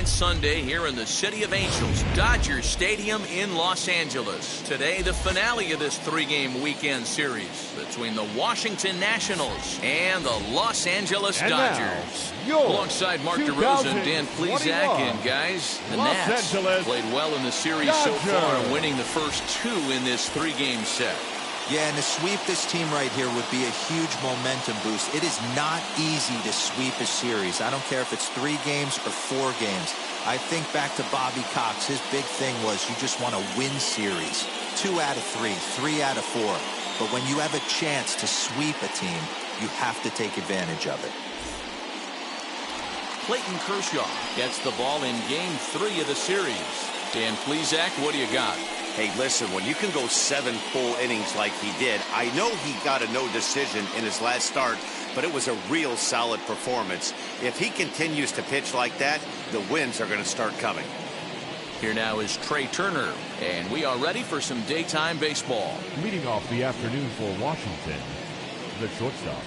fine Sunday here in the City of Angels, Dodger Stadium in Los Angeles. Today, the finale of this three-game weekend series between the Washington Nationals and the Los Angeles Dodgers. Alongside Mark DeRosa and Dan Plesac, and guys, the Nats played well in the series so far, winning the first two in this three-game set. Yeah, and to sweep this team right here would be a huge momentum boost. It is not easy to sweep a series. I don't care if it's 3 games or 4 games. I think back to Bobby Cox. His big thing was you just want to win series. 2 out of 3, 3 out of 4. But when you have a chance to sweep a team, you have to take advantage of it. Clayton Kershaw gets the ball in Game 3 of the series. Dan Plesac, what do you got? Hey, listen, when you can go 7 full innings like he did, I know he got a no decision in his last start, but it was a real solid performance. If he continues to pitch like that, the wins are going to start coming. Here now is Trey Turner, and we are ready for some daytime baseball. Leading off the afternoon for Washington, the shortstop,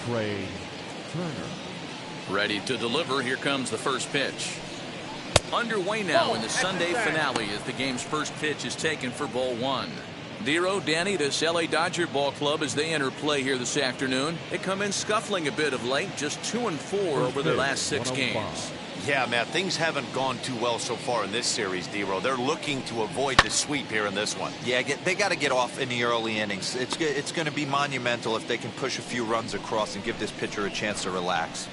Trey Turner. Ready to deliver. Here comes the first pitch. Underway now in the Sunday finale as the game's first pitch is taken for ball 1. Dero, Danny, this LA Dodger ball club as they enter play here this afternoon. They come in scuffling a bit of late, just 2-4 over their last 6 games. Yeah, Matt, things haven't gone too well so far in this series, Dero. They're looking to avoid the sweep here in this one. Yeah, they got to get off in the early innings. It's going to be monumental if they can push a few runs across and give this pitcher a chance to relax.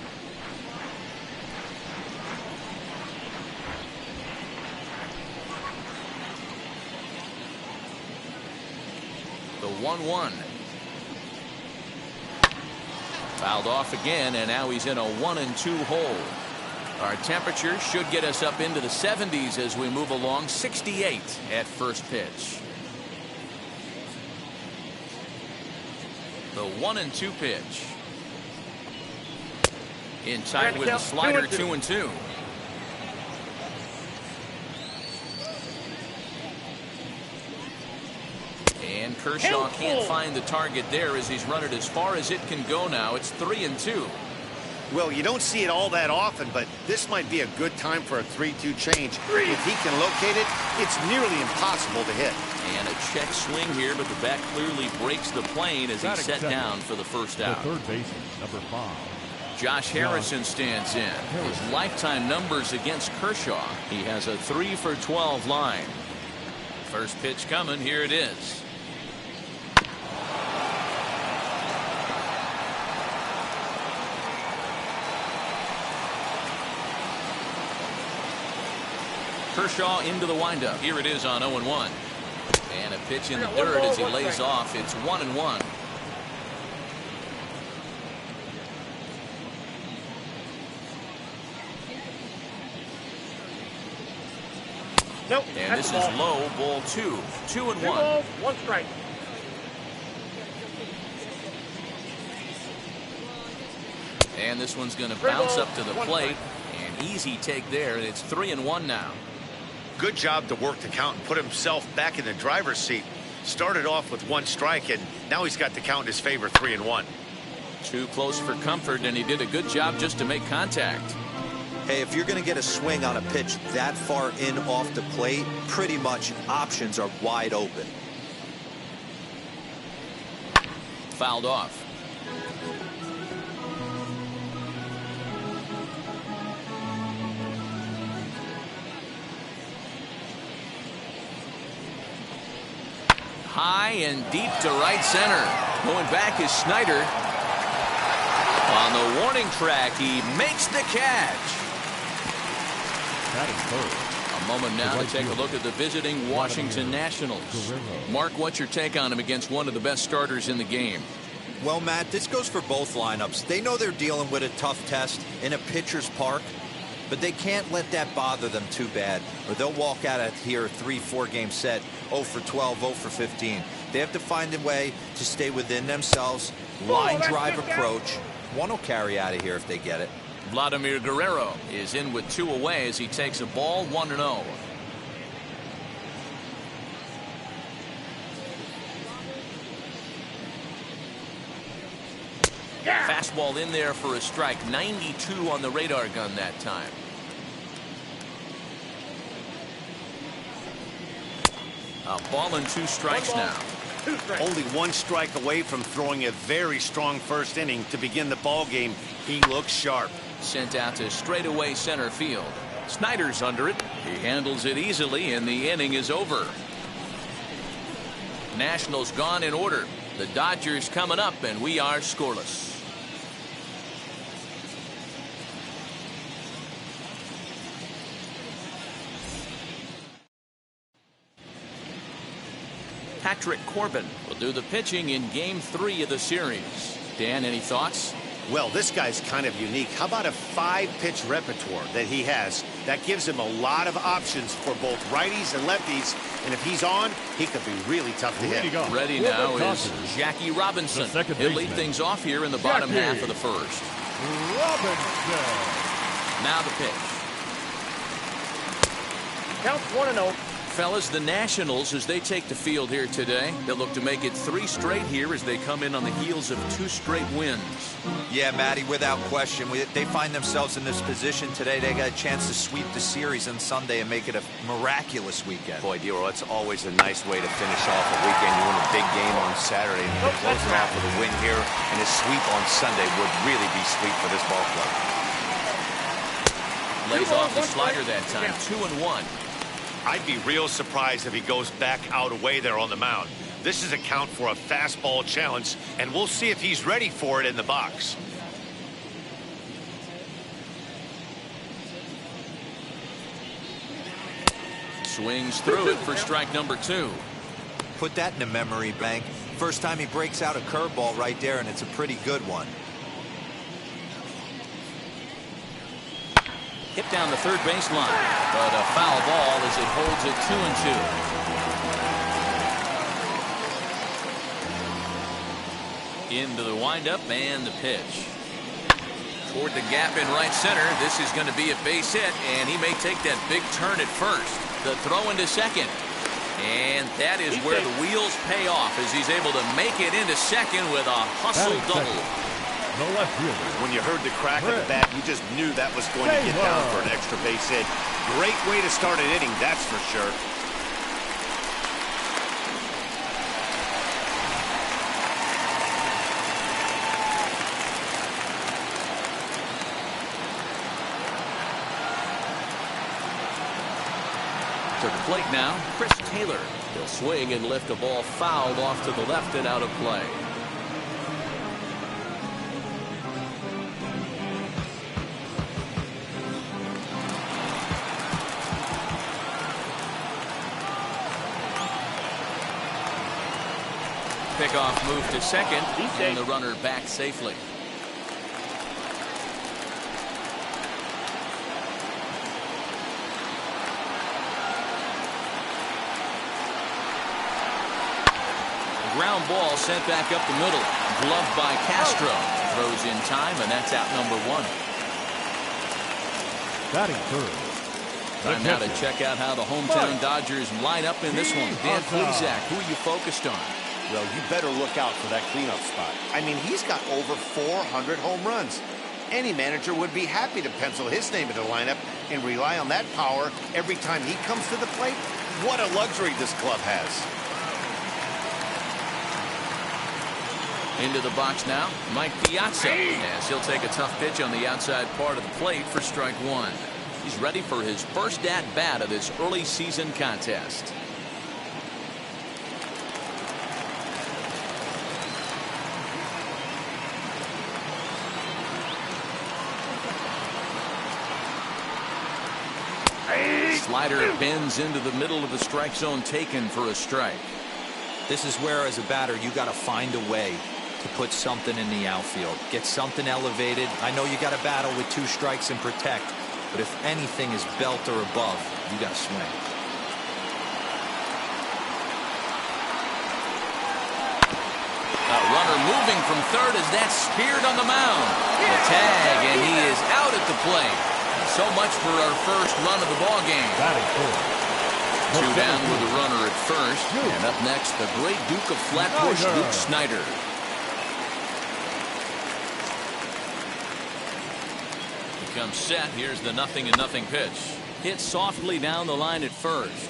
The 1-1. Fouled off again, and now he's in a 1-2 hole. Our temperature should get us up into the 70s as we move along. 68 at first pitch. The 1-2 pitch. Inside with the slider, 2-2. And Kershaw can't find the target there as he's run it as far as it can go now. It's 3-2. Well, you don't see it all that often, but this might be a good time for a 3-2 change. If he can locate it, it's nearly impossible to hit. And a check swing here, but the bat clearly breaks the plane as he's set down for the first out. The third baseman, number 5. Josh Harrison stands in. His lifetime numbers against Kershaw. He has a 3-for-12 line. First pitch coming. Here it is. Kershaw into the windup. Here it is on 0-1. And a pitch in the dirt as he lays off. It's 1-1. Nope. And this is low, ball 2. 2-1. 1 strike. And this one's going to bounce up to the plate. An easy take there, and it's 3-1 now. Good job to work the count and put himself back in the driver's seat. Started off with 1 strike, and now he's got the count in his favor, 3-1. Too close for comfort, and he did a good job just to make contact. Hey, if you're going to get a swing on a pitch that far in off the plate, pretty much options are wide open. Fouled off. High and deep to right center. Going back is Snyder. On the warning track, he makes the catch. That is third. A moment now to take a look at the visiting Washington Nationals. Mark, what's your take on him against one of the best starters in the game? Well, Matt, this goes for both lineups. They know they're dealing with a tough test in a pitcher's park, but they can't let that bother them too bad, or they'll walk out of here a 3-4 game set 0-for-12, 0-for-15. They have to find a way to stay within themselves. Line drive approach. One will carry out of here if they get it. Vladimir Guerrero is in with 2 away as he takes a ball 1-0. Fastball in there for a strike. 92 on the radar gun that time. A ball and 2 strikes now. 2 strikes. Only 1 strike away from throwing a very strong first inning to begin the ball game. He looks sharp. Sent out to straightaway center field. Snyder's under it. He handles it easily, and the inning is over. Nationals gone in order. The Dodgers coming up, and we are scoreless. Patrick Corbin will do the pitching in Game 3 of the series. Dan, any thoughts? Well, this guy's kind of unique. How about a 5-pitch repertoire that he has? That gives him a lot of options for both righties and lefties. And if he's on, he could be really tough to hit. Ready now is Jackie Robinson. He'll lead things off here in the bottom half of the first. Robinson. Now the pitch. Counts 1-0. Fellas, the Nationals, as they take the field here today, they'll look to make it 3 straight here as they come in on the heels of 2 straight wins. Yeah, Matty, without question. They find themselves in this position today. They got a chance to sweep the series on Sunday and make it a miraculous weekend. Boy, Dero, it's always a nice way to finish off a weekend. You win a big game on Saturday and you close it off with a win here. And a sweep on Sunday would really be sweet for this ball club. Lays off the slider that time. 2-1. I'd be real surprised if he goes back out away there on the mound. This is a count for a fastball challenge, and we'll see if he's ready for it in the box. Swings through it for strike number 2. Put that in the memory bank. First time he breaks out a curveball right there, and it's a pretty good one. Hit down the third baseline, but a foul ball as it holds it 2-2. Into the windup and the pitch. Toward the gap in right center. This is going to be a base hit, and he may take that big turn at first. The throw into second. And that is where the wheels pay off as he's able to make it into second with a hustle double. The left fielder. When you heard the crack of the bat, you just knew that was going to get down for an extra base hit. Great way to start an inning, that's for sure. To the plate now, Chris Taylor. He'll swing and lift a ball fouled off to the left and out of play. Pickoff move to second, and the runner back safely. Ground ball sent back up the middle. Gloved by Castro. Throws in time, and that's out number 1. Batting third. Time now to check out how the hometown Dodgers line up in this one. Dan Plesac, who are you focused on? Well, you better look out for that cleanup spot. I mean, he's got over 400 home runs. Any manager would be happy to pencil his name in the lineup and rely on that power every time he comes to the plate. What a luxury this club has. Into the box now, Mike Piazza, as he'll take a tough pitch on the outside part of the plate for strike 1. He's ready for his first at-bat of this early season contest. Slider bends into the middle of the strike zone, taken for a strike. This is where, as a batter, you got to find a way to put something in the outfield. Get something elevated. I know you got to battle with 2 strikes and protect, but if anything is belt or above, you got to swing. A runner moving from third as that's speared on the mound. The tag, and he is out at the plate. So much for our first run of the ball game. Batting fourth. 2 down with a runner at first. And up next, the great Duke of Flatbush, Luke Snyder. Becomes set. Here's the 0-0 pitch. Hit softly down the line at first.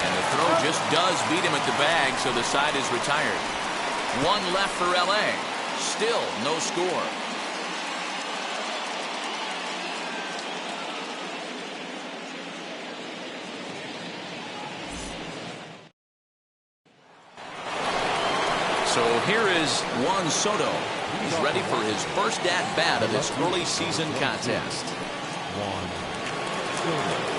And the throw just does beat him at the bag, so the side is retired. One left for LA. Still no score. So here is Juan Soto. He's ready for his first at-bat of this early season contest. Juan Soto.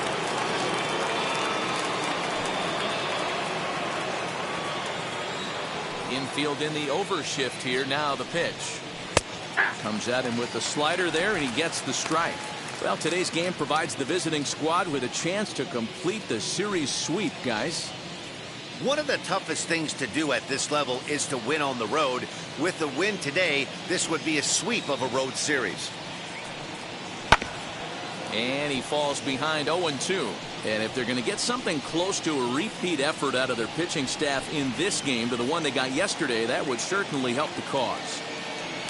Infield in the overshift here. Now the pitch. Comes at him with the slider there, and he gets the strike. Well, today's game provides the visiting squad with a chance to complete the series sweep, guys. One of the toughest things to do at this level is to win on the road. With the win today, this would be a sweep of a road series. And he falls behind 0-2. And if they're going to get something close to a repeat effort out of their pitching staff in this game to the one they got yesterday, that would certainly help the cause.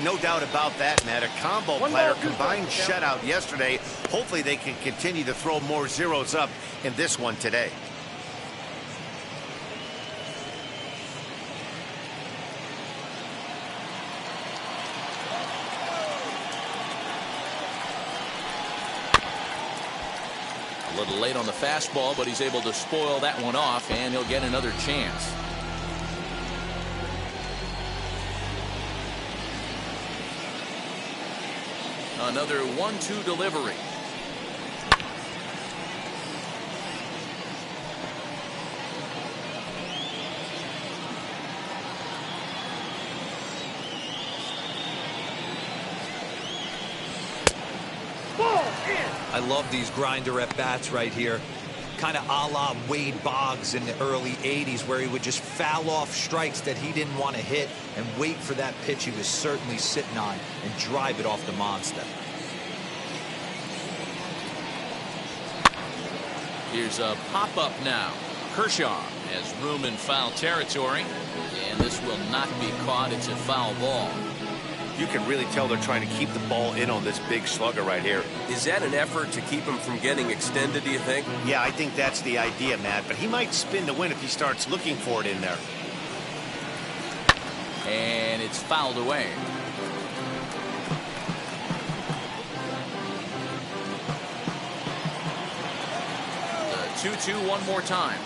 No doubt about that, Matt. A combo platter combined shutout yesterday. Hopefully they can continue to throw more zeros up in this one today. A little late on the fastball, but he's able to spoil that one off, and he'll get another chance. Another 1-2 delivery. I love these grinder at bats right here. Kind of a la Wade Boggs in the early 80s, where he would just foul off strikes that he didn't want to hit and wait for that pitch he was certainly sitting on and drive it off the monster. Here's a pop-up now. Kershaw has room in foul territory, and this will not be caught. It's a foul ball. You can really tell they're trying to keep the ball in on this big slugger right here. Is that an effort to keep him from getting extended, do you think? Yeah, I think that's the idea, Matt. But he might spin to win if he starts looking for it in there. And it's fouled away. The 2-2 one more time.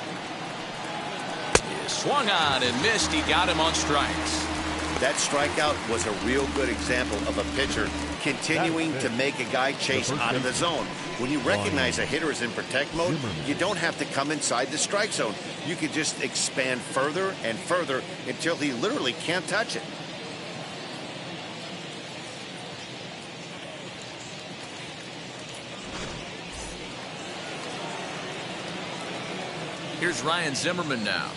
He swung on and missed. He got him on strikes. That strikeout was a real good example of a pitcher continuing to make a guy chase out of the zone. When you recognize a hitter is in protect mode, you don't have to come inside the strike zone. You can just expand further and further until he literally can't touch it. Here's Ryan Zimmerman now.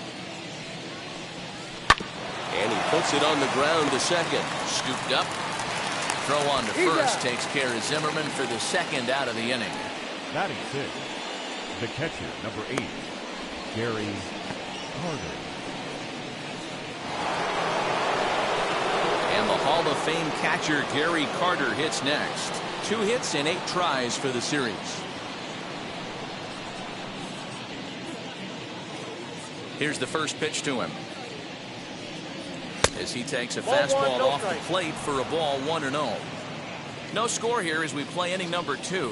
And he puts it on the ground to second. Scooped up. Throw on to first takes care of Zimmerman for the second out of the inning. Batting sixth, the catcher, number 8, Gary Carter. And the Hall of Fame catcher Gary Carter hits next. 2 hits and 8 tries for the series. Here's the first pitch to him. As he takes a fastball off the plate for a ball, 1-0. No score here as we play inning number 2.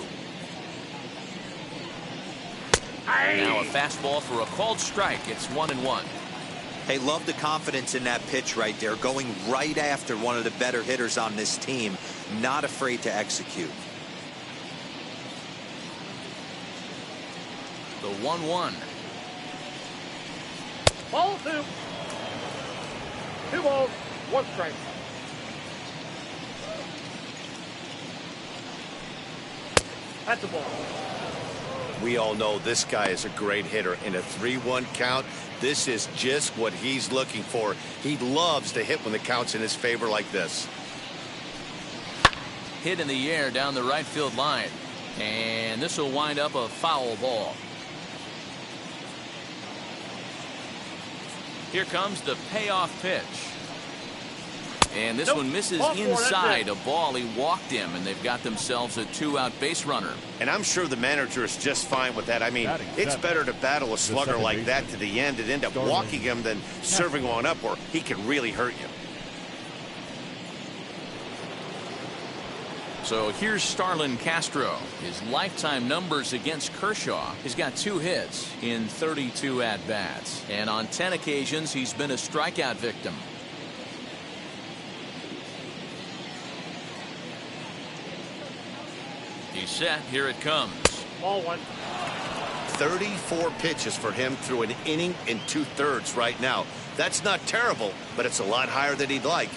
Now a fastball for a called strike. It's 1-1. Hey, love the confidence in that pitch right there, going right after one of the better hitters on this team, not afraid to execute. The 1-1. Ball 2. 2 balls, 1 strike. That's a ball. We all know this guy is a great hitter. In a 3-1 count, this is just what he's looking for. He loves to hit when the count's in his favor like this. Hit in the air down the right field line. And this will wind up a foul ball. Here comes the payoff pitch. And this one misses inside a ball he walked him, and they've got themselves a 2-out base runner. And I'm sure the manager is just fine with that. I mean, it's better to battle a slugger like that to the end and end up walking him than serving one up where he can really hurt you. So here's Starlin Castro. His lifetime numbers against Kershaw. He's got 2 hits in 32 at-bats. And on 10 occasions, he's been a strikeout victim. He's set. Here it comes. Ball 1. 34 pitches for him through an inning and 2/3 right now. That's not terrible, but it's a lot higher than he'd like.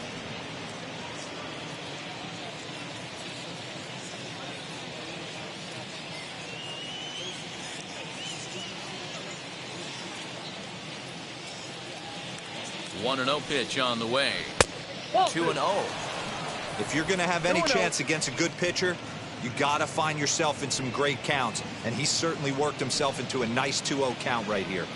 One 1-0 pitch on the way. 2-0. If you're going to have any chance against a good pitcher, you got to find yourself in some great counts, and he certainly worked himself into a nice 2-0 count right here.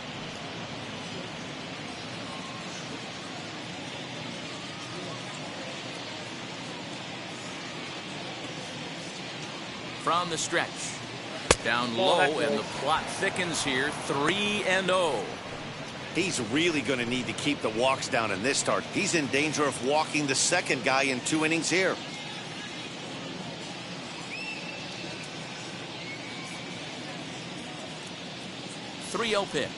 From the stretch. Down low, and the plot thickens here. 3-0. He's really going to need to keep the walks down in this start. He's in danger of walking the second guy in 2 innings here. .30 pitch.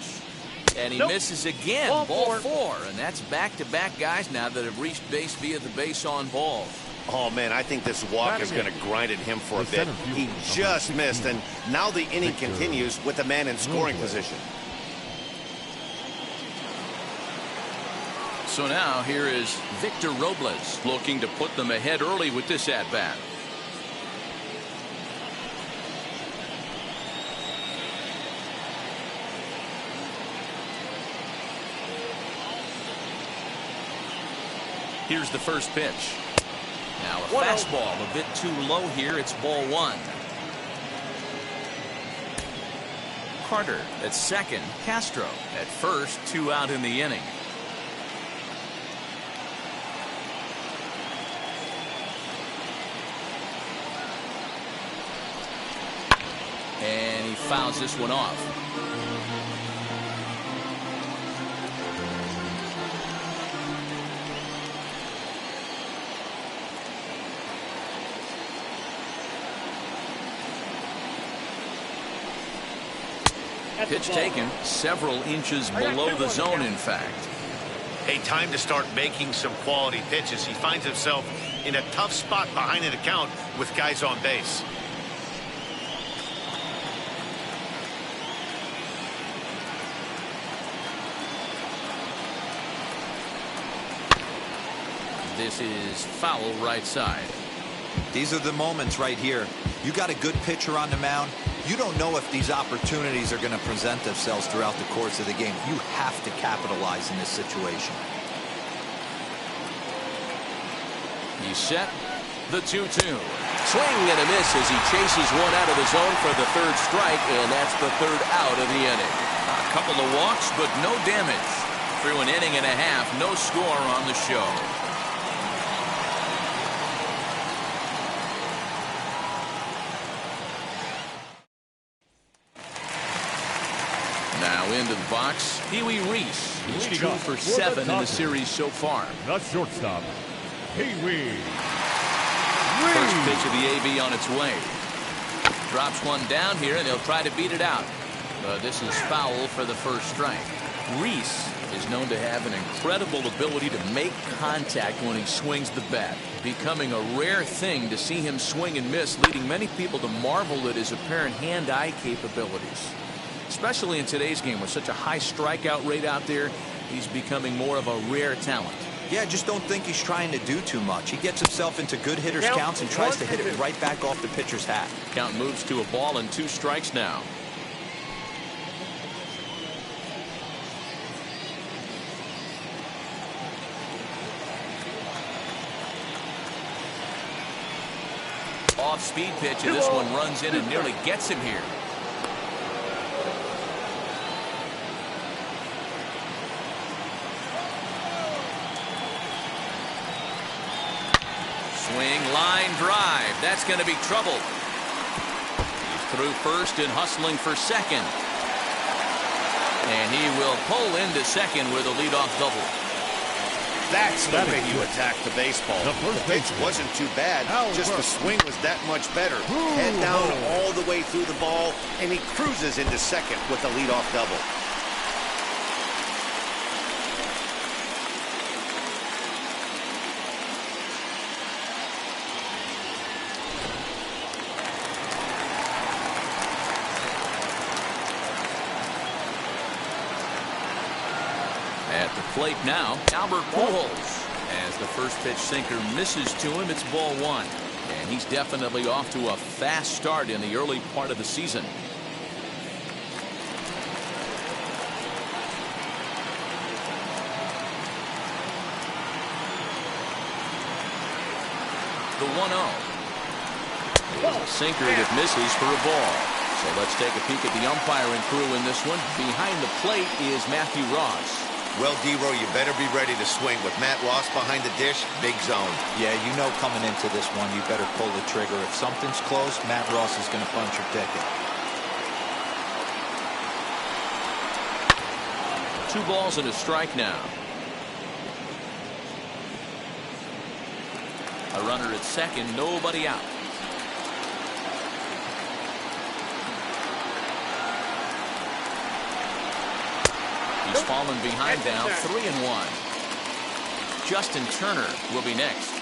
And he misses again. Ball 4. And that's back-to-back guys now that have reached base via the base on balls. Oh, man, I think this walk is going to grind at him for a bit. He just missed, and now the inning continues with the man in scoring position. So now here is Victor Robles looking to put them ahead early with this at-bat. Here's the first pitch. Now a fastball a bit too low here. It's ball 1. Carter at second. Castro at first. 2 out in the inning. And he fouls this one off. Pitch taken several inches below the zone, in fact. Hey, time to start making some quality pitches. He finds himself in a tough spot behind an account with guys on base. This is foul right side. These are the moments right here. You got a good pitcher on the mound. You don't know if these opportunities are going to present themselves throughout the course of the game. You have to capitalize in this situation. He's set. The 2-2. Swing and a miss as he chases one out of the zone for the 3rd strike, and that's the 3rd out of the inning. A couple of walks, but no damage. Through an inning and a half, no score on the show. Now into the box, Pee Wee Reese. He's 2 for 7 in the series so far. The shortstop, Pee Wee. First pitch of the AB on its way. Drops one down here, and they'll try to beat it out. This is foul for the 1st strike. Reese is known to have an incredible ability to make contact when he swings the bat, becoming a rare thing to see him swing and miss, leading many people to marvel at his apparent hand-eye capabilities. Especially in today's game with such a high strikeout rate out there, he's becoming more of a rare talent. Yeah, I just don't think he's trying to do too much. He gets himself into good hitters' counts and tries to hit it right back off the pitcher's hat. Count moves to a ball and 2 strikes now. Off-speed pitch, and this one runs in and nearly gets him here. Swing, line drive. That's going to be trouble. He's through first and hustling for second. And he will pull into second with a leadoff double. That's the way you attack the baseball. The pitch wasn't too bad, just the swing was that much better. Head down all the way through the ball, and he cruises into second with a leadoff double. At the plate now, Albert Pujols. As the first pitch sinker misses to him, it's ball one. And he's definitely off to a fast start in the early part of the season. The 1-0. A sinker that misses for a ball. So let's take a peek at the umpiring crew in this one. Behind the plate is Matthew Ross. Well, D-Row, you better be ready to swing. With Matt Ross behind the dish, big zone. Yeah, you know coming into this one, you better pull the trigger. If something's close, Matt Ross is going to punch your ticket. 2 balls and a strike now. A runner at second, nobody out. He's fallen behind now, 3-1. Justin Turner will be next.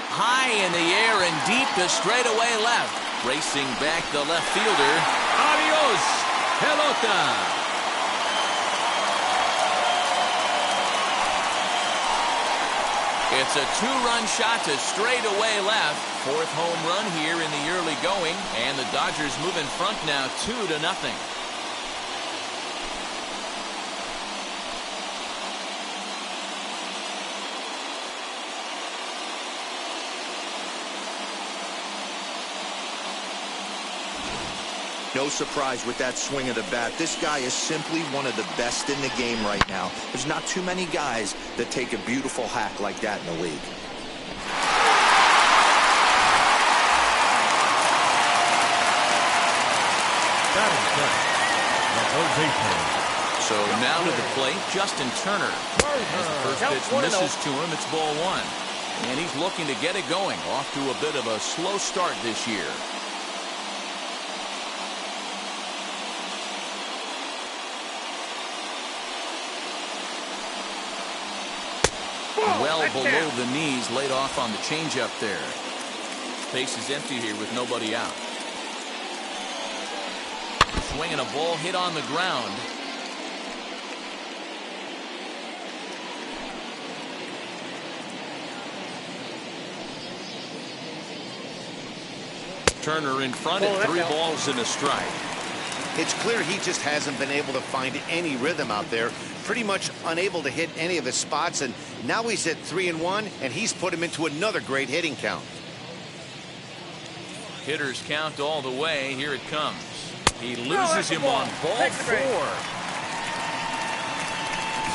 High in the air and deep to straightaway left. Racing back the left fielder. Adios, pelota. It's a 2-run shot to straightaway left. 4th home run here in the early going, and the Dodgers move in front now 2-0. No surprise with that swing of the bat. This guy is simply one of the best in the game right now. There's not too many guys that take a beautiful hack like that in the league. So now to the plate, Justin Turner. As the first pitch misses to him, it's ball one. And he's looking to get it going. Off to a bit of a slow start this year. Well below the knees, laid off on the changeup there. Base is empty here with nobody out. Swinging a ball hit on the ground. Turner in front at 3 balls and a strike. It's clear he just hasn't been able to find any rhythm out there. Pretty much unable to hit any of his spots, and now he's at 3-1, and he's put him into another great hitting count. Hitters count all the way. Here it comes. He loses him on ball 4.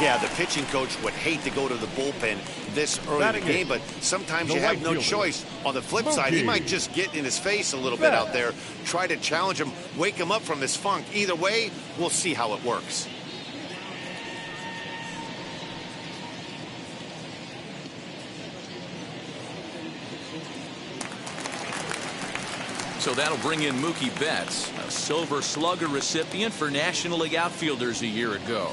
Yeah, the pitching coach would hate to go to the bullpen this early in the game, but sometimes you have no choice. On the flip side, he might just get in his face a little bit out there, try to challenge him, wake him up from his funk. Either way, we'll see how it works. So that'll bring in Mookie Betts, a Silver Slugger recipient for National League outfielders a year ago.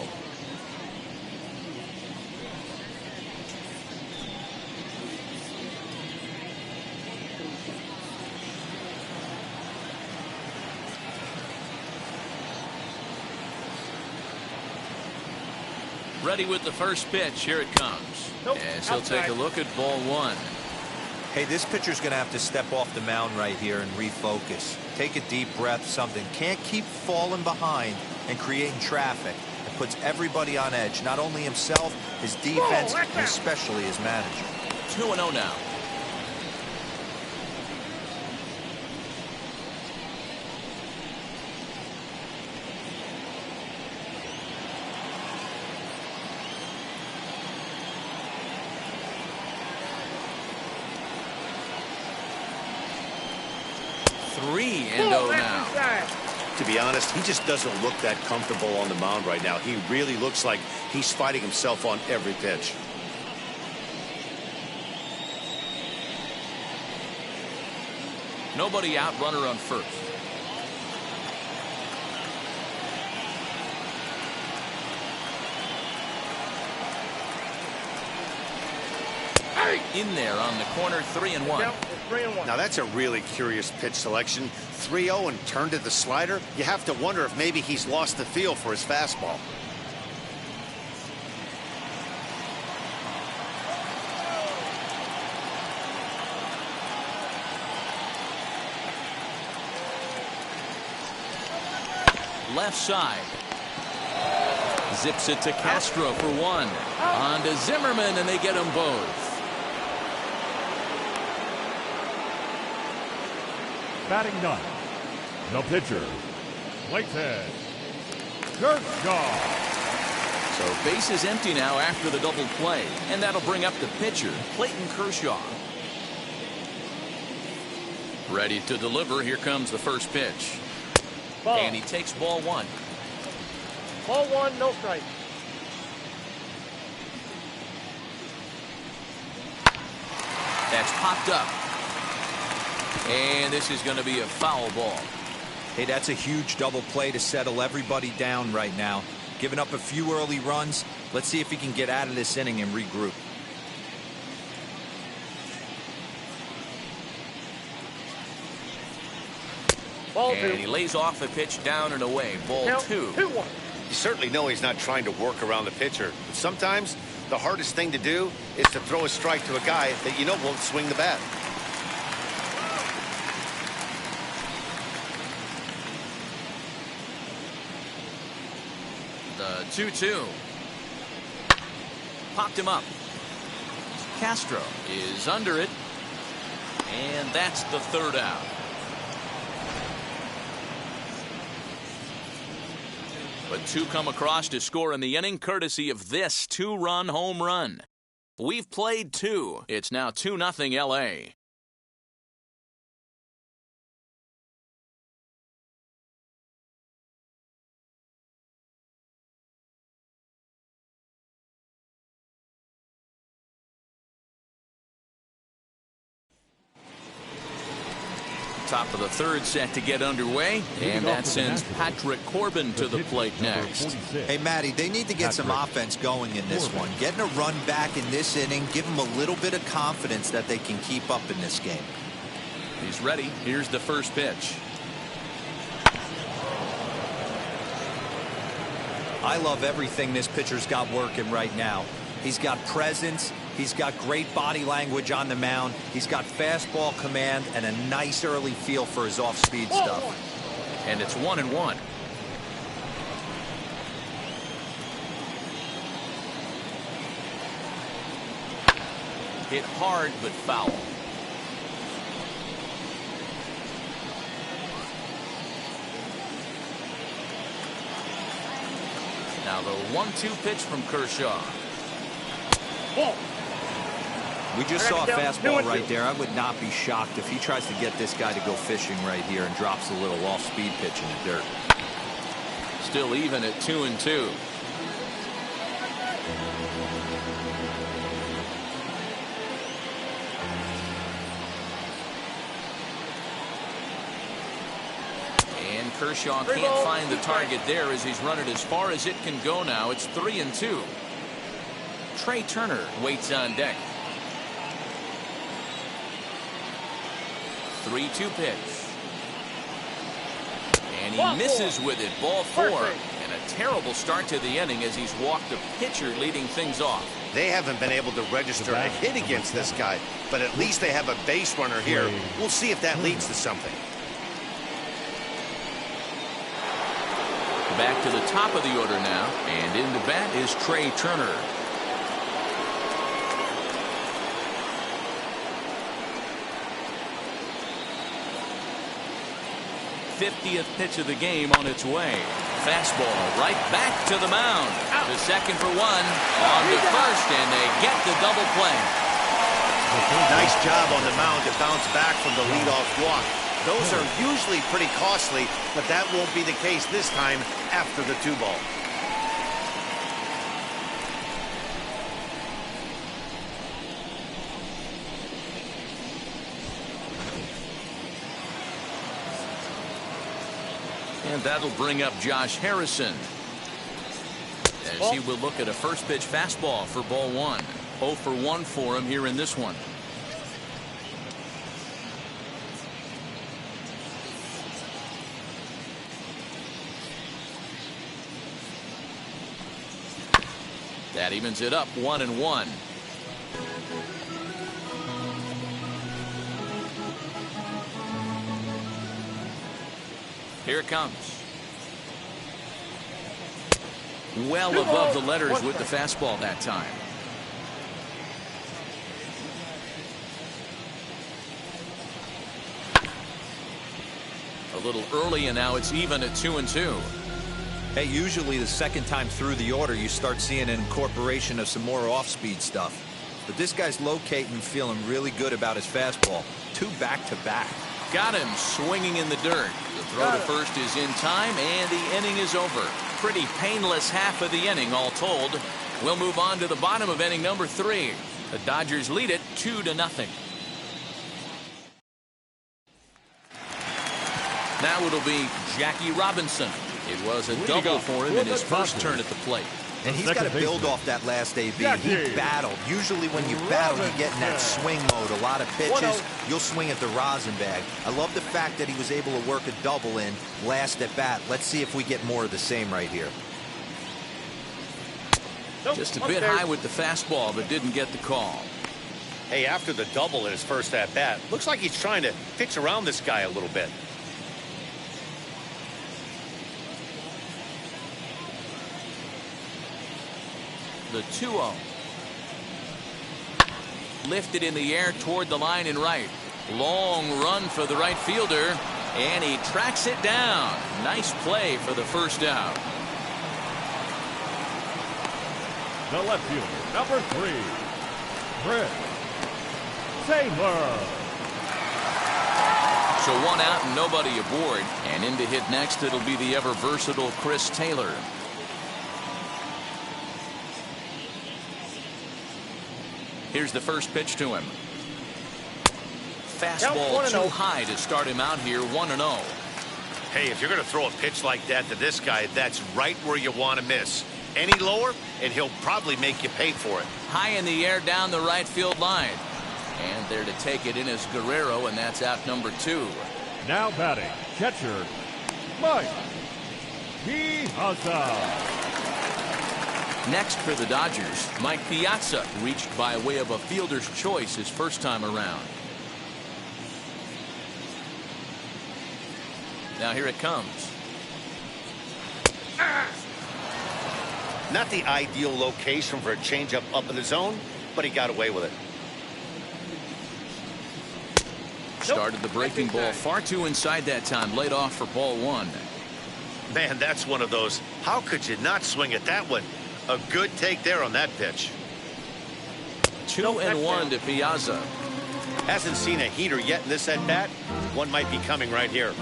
Ready with the first pitch. Here it comes. As he'll take a look at ball 1. Hey, this pitcher's going to have to step off the mound right here and refocus. Take a deep breath, something. Can't keep falling behind and creating traffic. It puts everybody on edge, not only himself, his defense, and especially his manager. 2-0 now. 3-0 now. To be honest, he just doesn't look that comfortable on the mound right now. He really looks like he's fighting himself on every pitch. Nobody out, runner on first. In there on the corner, 3-1. Now that's a really curious pitch selection. 3-0 and turned to the slider. You have to wonder if maybe he's lost the feel for his fastball. Left side. Zips it to Castro for one. On to Zimmerman, and they get them both. Batting ninth, the pitcher, Clayton Kershaw. So base is empty now after the double play, and that'll bring up the pitcher, Clayton Kershaw. Ready to deliver. Here comes the first pitch. Ball. And he takes ball one. Ball one, no strike. That's popped up. And this is going to be a foul ball. Hey, that's a huge double play to settle everybody down right now. Giving up a few early runs. Let's see if he can get out of this inning and regroup. Ball And two. he lays off a pitch down and away. Ball Count, two. 2-1. You certainly know he's not trying to work around the pitcher. But sometimes the hardest thing to do is to throw a strike to a guy that you know won't swing the bat. The 2-2. Popped him up. Castro is under it. And that's the third out. But two come across to score in the inning, courtesy of this two-run home run. We've played two. It's now 2-0 LA. Top of the third set to get underway, and that sends Patrick Corbin to the plate next. Hey, Matty, they need to get some offense going in this one. Getting a run back in this inning, give them a little bit of confidence that they can keep up in this game. He's ready. Here's the first pitch. I love everything this pitcher's got working right now. He's got presence. He's got great body language on the mound. He's got fastball command and a nice early feel for his off-speed stuff. And it's 1-1. Hit hard but foul. Now the 1-2 pitch from Kershaw. Ball. We just saw a fastball right there. I would not be shocked if he tries to get this guy to go fishing right here and drops a little off-speed pitch in the dirt. Still even at 2-2. And Kershaw can't find the target there as he's run it as far as it can go now. It's 3-2. Trey Turner waits on deck. 3-2 pitch. And he misses with it. Ball four. And a terrible start to the inning as he's walked the pitcher leading things off. They haven't been able to register a hit against this guy, but at least they have a base runner here. We'll see if that leads to something. Back to the top of the order now. And in the bat is Trey Turner. 50th pitch of the game on its way. Fastball right back to the mound. To second for one. On to first, and they get the double play. Nice job on the mound to bounce back from the leadoff walk. Those are usually pretty costly, but that won't be the case this time after the 2-ball. And that'll bring up Josh Harrison, as he will look at a first pitch fastball for ball 1. 0 for 1 for him here in this one. That evens it up 1-1. Here it comes. Well above the letters with the fastball that time. A little early, and now it's even at 2-2. Hey, usually the second time through the order you start seeing an incorporation of some more off-speed stuff. But this guy's locating and feeling really good about his fastball. 2 back-to-back. Got him swinging in the dirt. The throw to first is in time, and the inning is over. Pretty painless half of the inning, all told. We'll move on to the bottom of inning number 3. The Dodgers lead it 2-0. Now it'll be Jackie Robinson. It was a double for him in his first turn at the plate. And he's got to build off that last AB. He battled. Usually when you battle, you get in that swing mode. A lot of pitches, you'll swing at the rosin bag. I love the fact that he was able to work a double in last at bat. Let's see if we get more of the same right here. Just a bit high with the fastball, but didn't get the call. Hey, after the double in his first at bat, looks like he's trying to pitch around this guy a little bit. The 2-0. Lifted in the air toward the line and right. Long run for the right fielder, and he tracks it down. Nice play for the first out. The left fielder, number 3, Trey Turner. So 1 out and nobody aboard. And in to hit next, it'll be the ever versatile Chris Taylor. Here's the first pitch to him. Fastball too high to start him out here. 1-0. Hey, if you're going to throw a pitch like that to this guy, that's right where you want to miss. Any lower, and he'll probably make you pay for it. High in the air down the right field line. And there to take it in is Guerrero, and that's out number 2. Now batting, catcher, Mike Piazza. Next for the Dodgers, Mike Piazza reached by way of a fielder's choice his first time around. Now here it comes. Not the ideal location for a changeup up in the zone, but he got away with it. Started the breaking ball far too inside that time. Laid off for ball 1. Man, that's one of those. How could you not swing at that one? A good take there on that pitch. 2-1 to Piazza. Hasn't seen a heater yet in this at bat. One might be coming right here.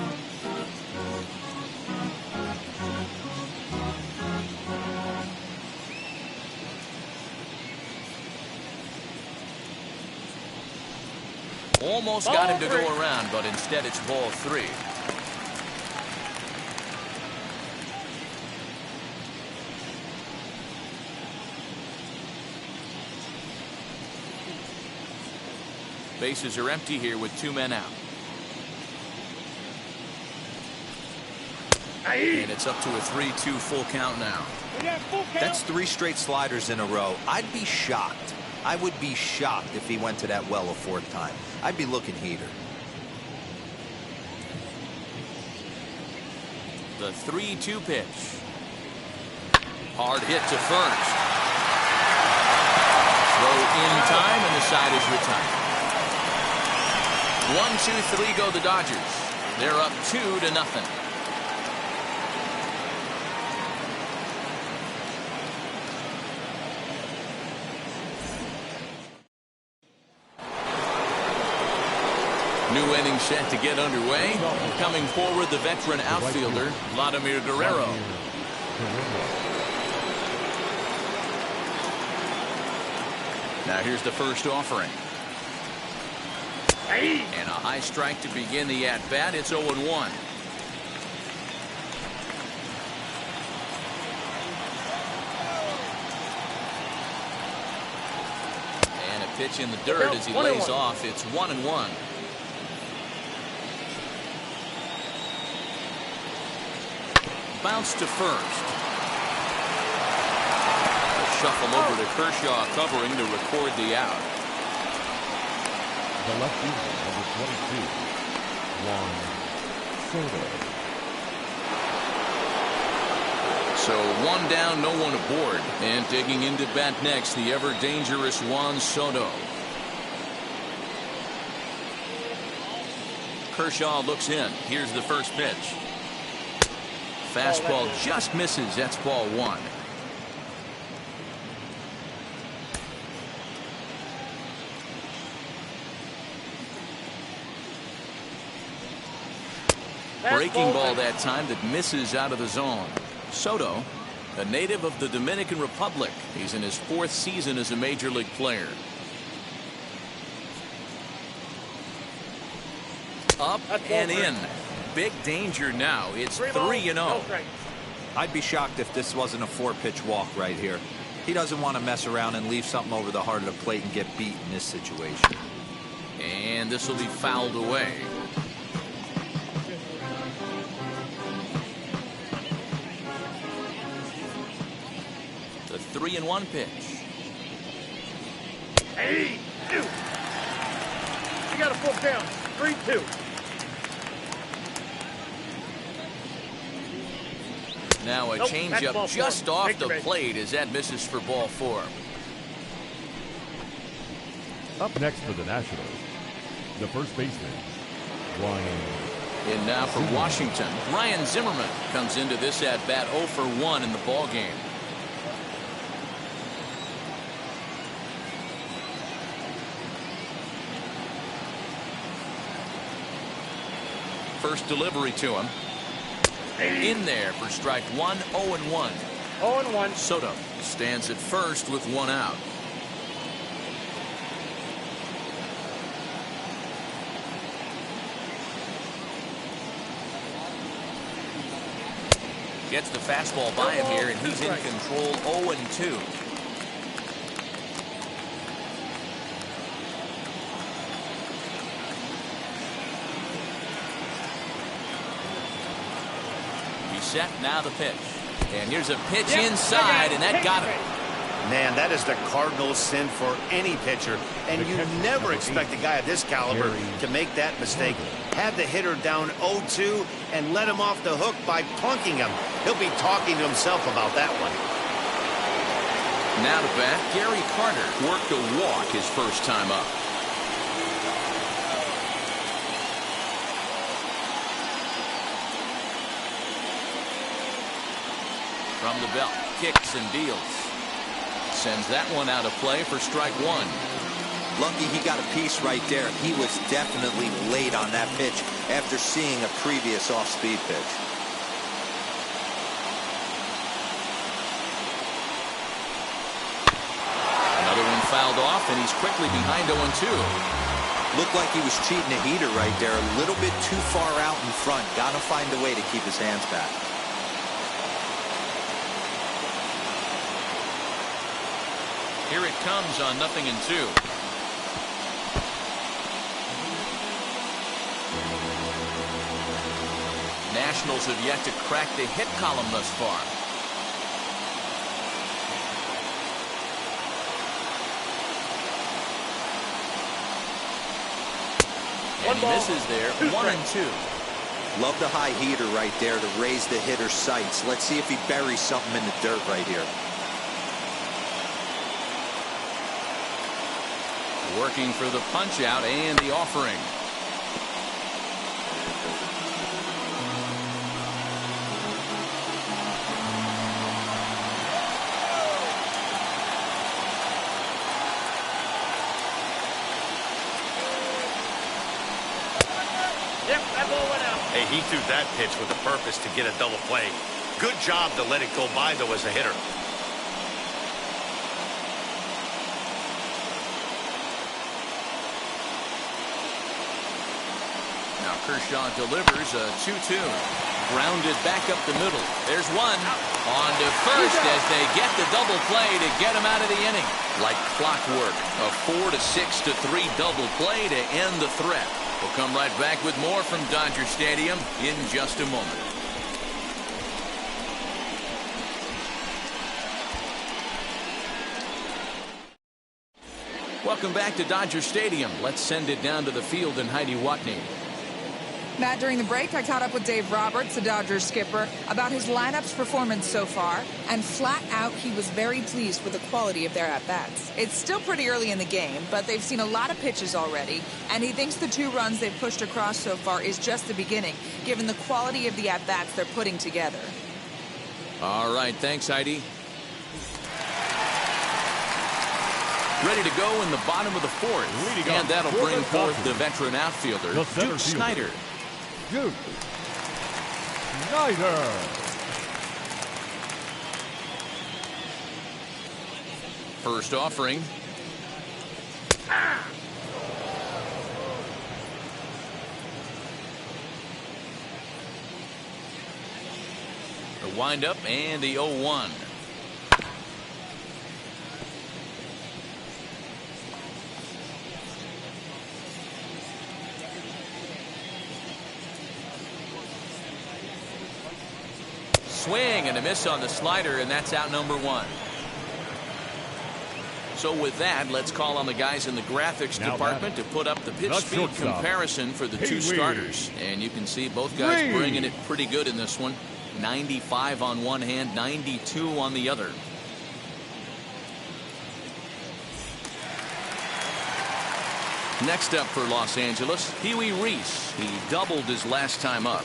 Almost got him to go around, but instead it's ball 3. Bases are empty here with 2 men out. And it's up to a 3-2 full count now. That's 3 straight sliders in a row. I'd be shocked. I would be shocked if he went to that well a 4th time. I'd be looking heater. The 3-2 pitch. Hard hit to first. Throw in time, and the side is retired. 1-2-3 go the Dodgers. They're up 2-0. New inning set to get underway. Coming forward, the veteran outfielder, Vladimir Guerrero. Now here's the first offering. And a high strike to begin the at-bat. It's 0-1. And a pitch in the dirt as he lays off. It's 1-1. Bounce to first. A shuffle over to Kershaw covering to record the out. The left fielder, number 22, Juan Soto. So one down, no one aboard. And digging into bat next, the ever-dangerous Juan Soto. Kershaw looks in. Here's the first pitch. Fastball just misses. That's ball one. Breaking ball that time that misses out of the zone. Soto, a native of the Dominican Republic. He's in his 4th season as a major league player. Up and in. Big danger now. It's 3-0. I'd be shocked if this wasn't a 4-pitch walk right here. He doesn't want to mess around and leave something over the heart of the plate and get beat in this situation. And this will be fouled away. The 3-1 pitch. Hey, you got a full count. 3-2. Now a changeup just off the plate as that misses for ball 4. Up next for the Nationals, the first baseman, Ryan. And now for Washington, Ryan Zimmerman comes into this at bat 0 for 1 in the ball game. First delivery to him. In there for strike 1, 0-1. 0-1. Soto stands at first with 1 out. Gets the fastball by him here, and he's in control. 0-2. Set now the pitch, and here's a pitch inside, and that got him. Man, that is the Cardinals' sin for any pitcher, and you never expect a guy of this caliber to make that mistake. Have the hitter down 0-2 and let him off the hook by plunking him. He'll be talking to himself about that one. Now to bat, Gary Carter worked a walk his first time up. From the belt, kicks and deals. Sends that one out of play for strike 1. Lucky he got a piece right there. He was definitely late on that pitch after seeing a previous off-speed pitch. Another one fouled off, and he's quickly behind 0-2. Looked like he was cheating a heater right there. A little bit too far out in front. Got to find a way to keep his hands back. Here it comes on 0-2. Nationals have yet to crack the hit column thus far. And he misses there. 1-2. Love the high heater right there to raise the hitter's sights. Let's see if he buries something in the dirt right here. Working for the punch out and the offering. Hey, he threw that pitch with a purpose to get a double play. Good job to let it go by, though, as a hitter. Now Kershaw delivers a 2-2. Grounded back up the middle. There's one. On to first as they get the double play to get him out of the inning. Like clockwork, a 4-6-3 double play to end the threat. We'll come right back with more from Dodger Stadium in just a moment. Welcome back to Dodger Stadium. Let's send it down to the field and Heidi Watney. Matt, during the break, I caught up with Dave Roberts, the Dodgers skipper, about his lineup's performance so far, and flat out, he was very pleased with the quality of their at-bats. It's still pretty early in the game, but they've seen a lot of pitches already, and he thinks the 2 runs they've pushed across so far is just the beginning, given the quality of the at-bats they're putting together. All right, thanks, Heidi. Ready to go in the bottom of the 4th, and that'll bring forth the veteran outfielder, Duke Snider. Duke Snider. First offering. The windup and the 0-1. Swing and a miss on the slider, and that's out number 1. So with that, let's call on the guys in the graphics department to put up the pitch speed comparison for the 2 starters. And you can see both guys bringing it pretty good in this one. 95 on one hand, 92 on the other. Next up for Los Angeles, Pee-wee Reese. He doubled his last time up.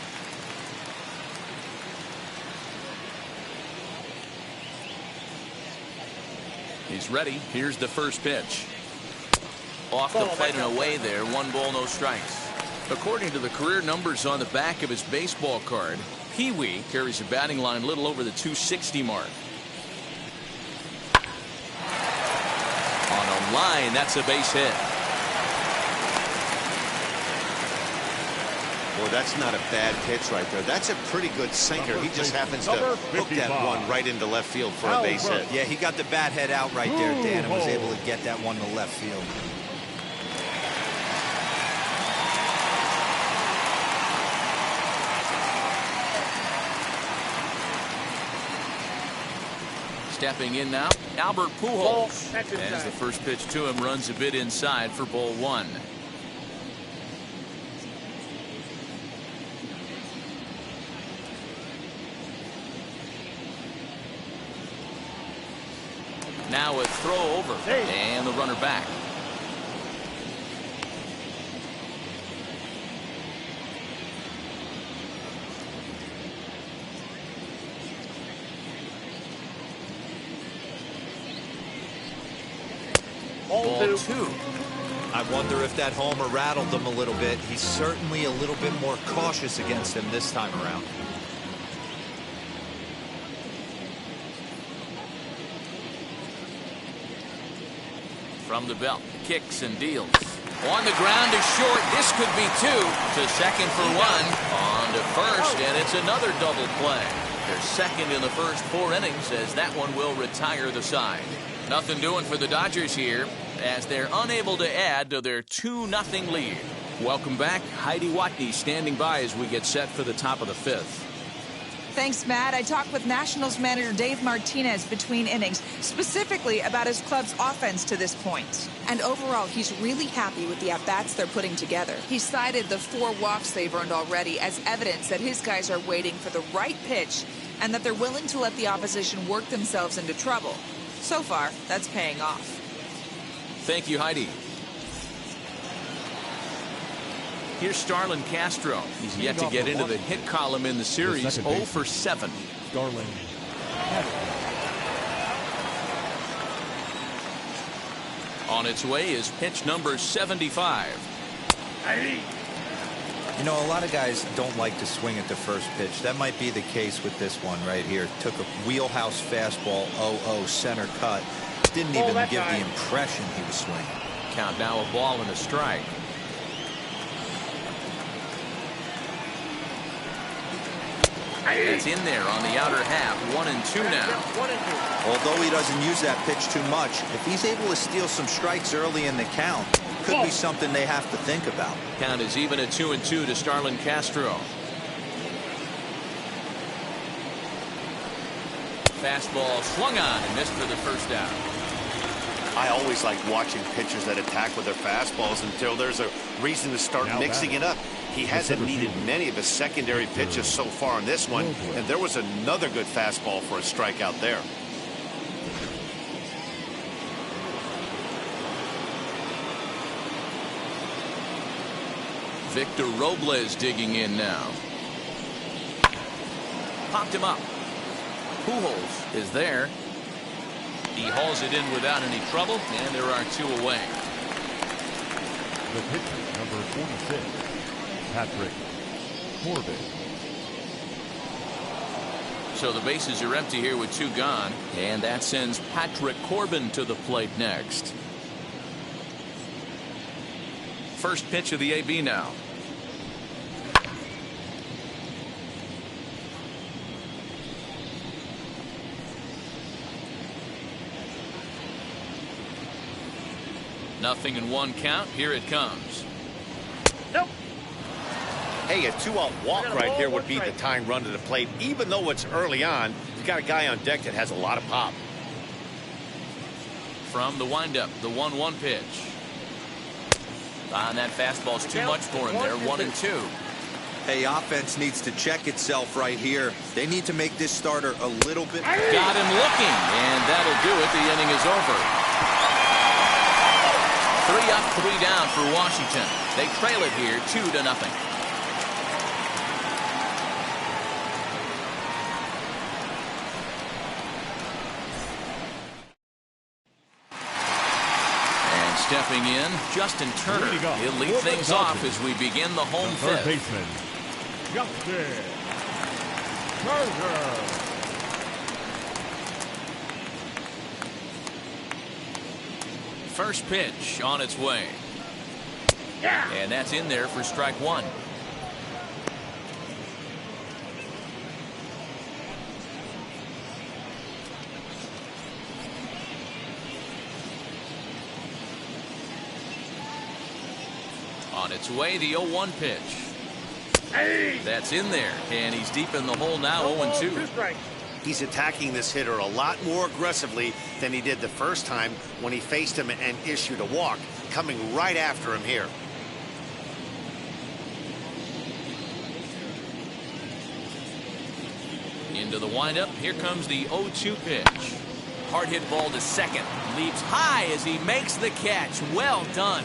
He's ready. Here's the first pitch. Off the plate and away there. 1 ball, no strikes. According to the career numbers on the back of his baseball card, Pee-wee carries a batting line a little over the 260 mark. On a line, that's a base hit. Boy, that's not a bad pitch right there. That's a pretty good sinker. He just happens to hook that one right into left field for a base hit. Yeah, he got the bat head out right there, Dan, and was able to get that one to left field. Stepping in now, Albert Pujols. As the first pitch to him runs a bit inside for ball 1. Now a throw over, and the runner back. Ball 2. I wonder if that homer rattled him a little bit. He's certainly a little bit more cautious against him this time around. From the belt, kicks and deals. On the ground is short. This could be 2. To second for 1. On to first, and it's another double play. They're second in the first 4 innings as that one will retire the side. Nothing doing for the Dodgers here as they're unable to add to their 2-0 lead. Welcome back. Heidi Watney standing by as we get set for the top of the 5th. Thanks, Matt. I talked with Nationals manager Dave Martinez between innings, specifically about his club's offense to this point. And overall, he's really happy with the at-bats they're putting together. He cited the 4 walks they've earned already as evidence that his guys are waiting for the right pitch and that they're willing to let the opposition work themselves into trouble. So far, that's paying off. Thank you, Heidi. Here's Starlin Castro. He's yet to get into the hit column in the series. 0 for 7. Starlin Castro. On its way is pitch number 75. You know, a lot of guys don't like to swing at the first pitch. That might be the case with this one right here. Took a wheelhouse fastball, 0-0 center cut. Didn't even give the impression he was swinging. Count now a ball and a strike. It's in there on the outer half. 1-2 now. Although he doesn't use that pitch too much, if he's able to steal some strikes early in the count, could be something they have to think about. Count is even at 2-2 to Starlin Castro. Fastball swung on and missed for the first out. I always like watching pitchers that attack with their fastballs until there's a reason to start mixing it up. He hasn't needed many of his secondary pitches so far in this one, and there was another good fastball for a strikeout there. Victor Robles digging in now. Popped him up. Pujols is there. He hauls it in without any trouble, and there are 2 away. The pitcher, number 46, Patrick Corbin. So the bases are empty here with 2 gone, and that sends Patrick Corbin to the plate next. First pitch of the AB now. Nothing in 1 count. Here it comes. Nope. Hey, a 2-out walk right there would be the tying run to the plate. Even though it's early on, you got a guy on deck that has a lot of pop. From the windup, the 1-1 pitch. And that fastball's too much for him there. 1-2. Hey, offense needs to check itself right here. They need to make this starter a little bit. Got him looking, and that'll do it. The inning is over. 3 up, 3 down for Washington. They trail it here 2-0. And stepping in, Justin Turner. He'll lead things off as we begin the home Third fifth. baseman, Justin Turner. First pitch on its way. And that's in there for strike 1. On its way, the 0-1 pitch. That's in there, and he's deep in the hole now. 0-2. He's attacking this hitter a lot more aggressively than he did the first time when he faced him and issued a walk, coming right after him here. Into the windup. Here comes the 0-2 pitch. Hard hit ball to second. Leaps high as he makes the catch. Well done.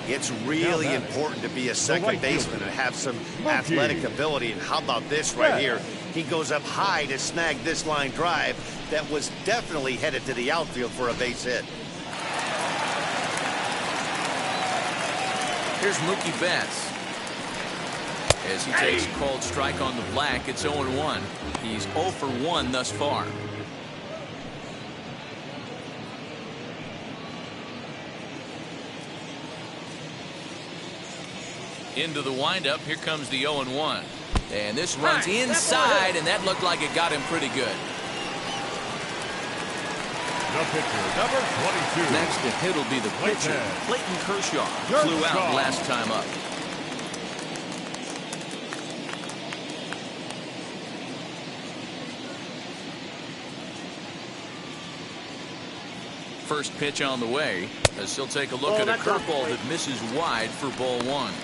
It's really important to be a second baseman and have some athletic ability. And how about this right here? He goes up high to snag this line drive that was definitely headed to the outfield for a base hit. Here's Mookie Betts. As he takes a called strike on the black, it's 0-1. He's 0 for 1 thus far. Into the windup. Here comes the 0-1. And this runs inside, and that looked like it got him pretty good. The pitcher, number 22. Next to hit will be the pitcher, Clayton Kershaw. Flew out last time up. First pitch on the way, as he'll take a look at a curveball that misses wide for ball 1.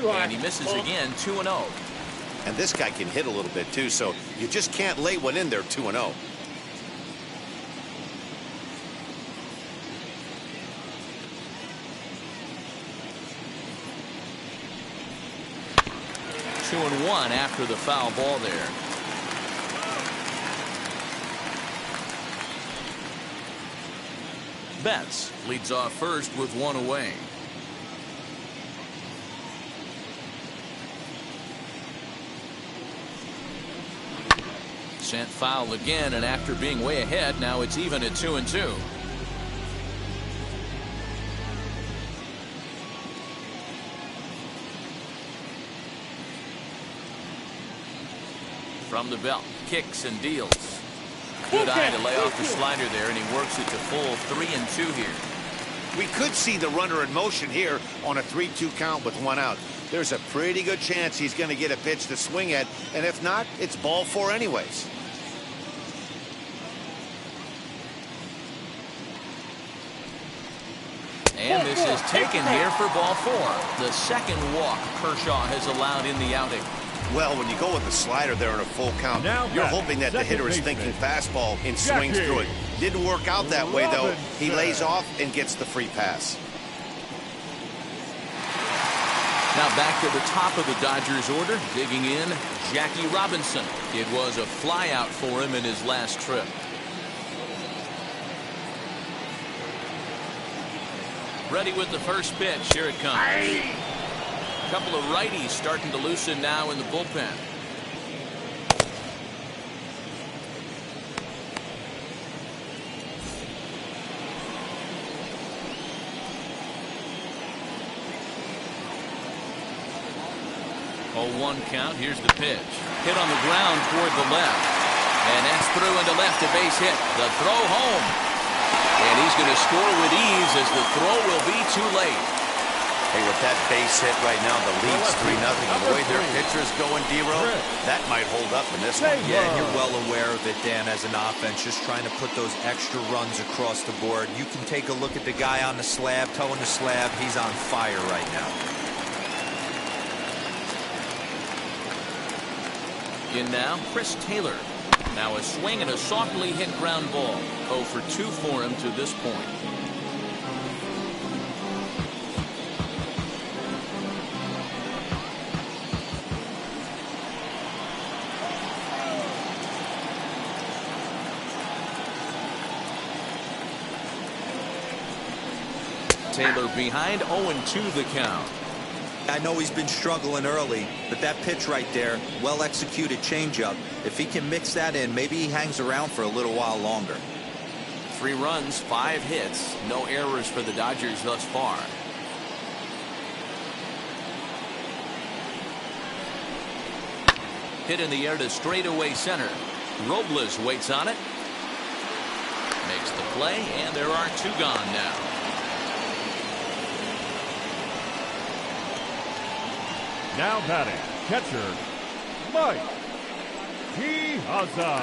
And he misses again. 2-0. And this guy can hit a little bit too, so you just can't lay one in there. 2-0. 2-1 after the foul ball there. Betts leads off first with one away. Sent foul again, and after being way ahead, now it's even at 2-2. From the belt, kicks and deals. Good eye to lay off the slider there, and he works it to full 3-2 here. We could see the runner in motion here on a 3-2 count with one out. There's a pretty good chance he's going to get a pitch to swing at, and if not, it's ball 4 anyways. And this is taken here for ball 4. The second walk Kershaw has allowed in the outing. Well, when you go with the slider there in a full count, you're hoping that the hitter is thinking fastball and swings through it. Didn't work out that way, though. He lays off and gets the free pass. Now back to the top of the Dodgers order, digging in, Jackie Robinson. It was a flyout for him in his last trip. Ready with the first pitch. Here it comes. A couple of righties starting to loosen now in the bullpen. Oh, 1 count. Here's the pitch. Hit on the ground toward the left. And that's through into left, a base hit. The throw home. And he's going to score with ease as the throw will be too late. Hey, with that base hit right now, the lead's 3-0. The way their pitcher's going, D-Row, that might hold up in this one. Yeah, and you're well aware of it, Dan, as an offense, just trying to put those extra runs across the board. You can take a look at the guy on the slab, towing the slab. He's on fire right now. In now, Chris Taylor. Now a swing and a softly hit ground ball. 0 for 2 for him to this point. Taylor behind, 0-2 the count. I know he's been struggling early, but that pitch right there, well-executed changeup. If he can mix that in, maybe he hangs around for a little while longer. 3 runs, 5 hits, no errors for the Dodgers thus far. Hit in the air to straightaway center. Robles waits on it. Makes the play, and there are 2 gone now. Now batting, catcher, Mike Piazza.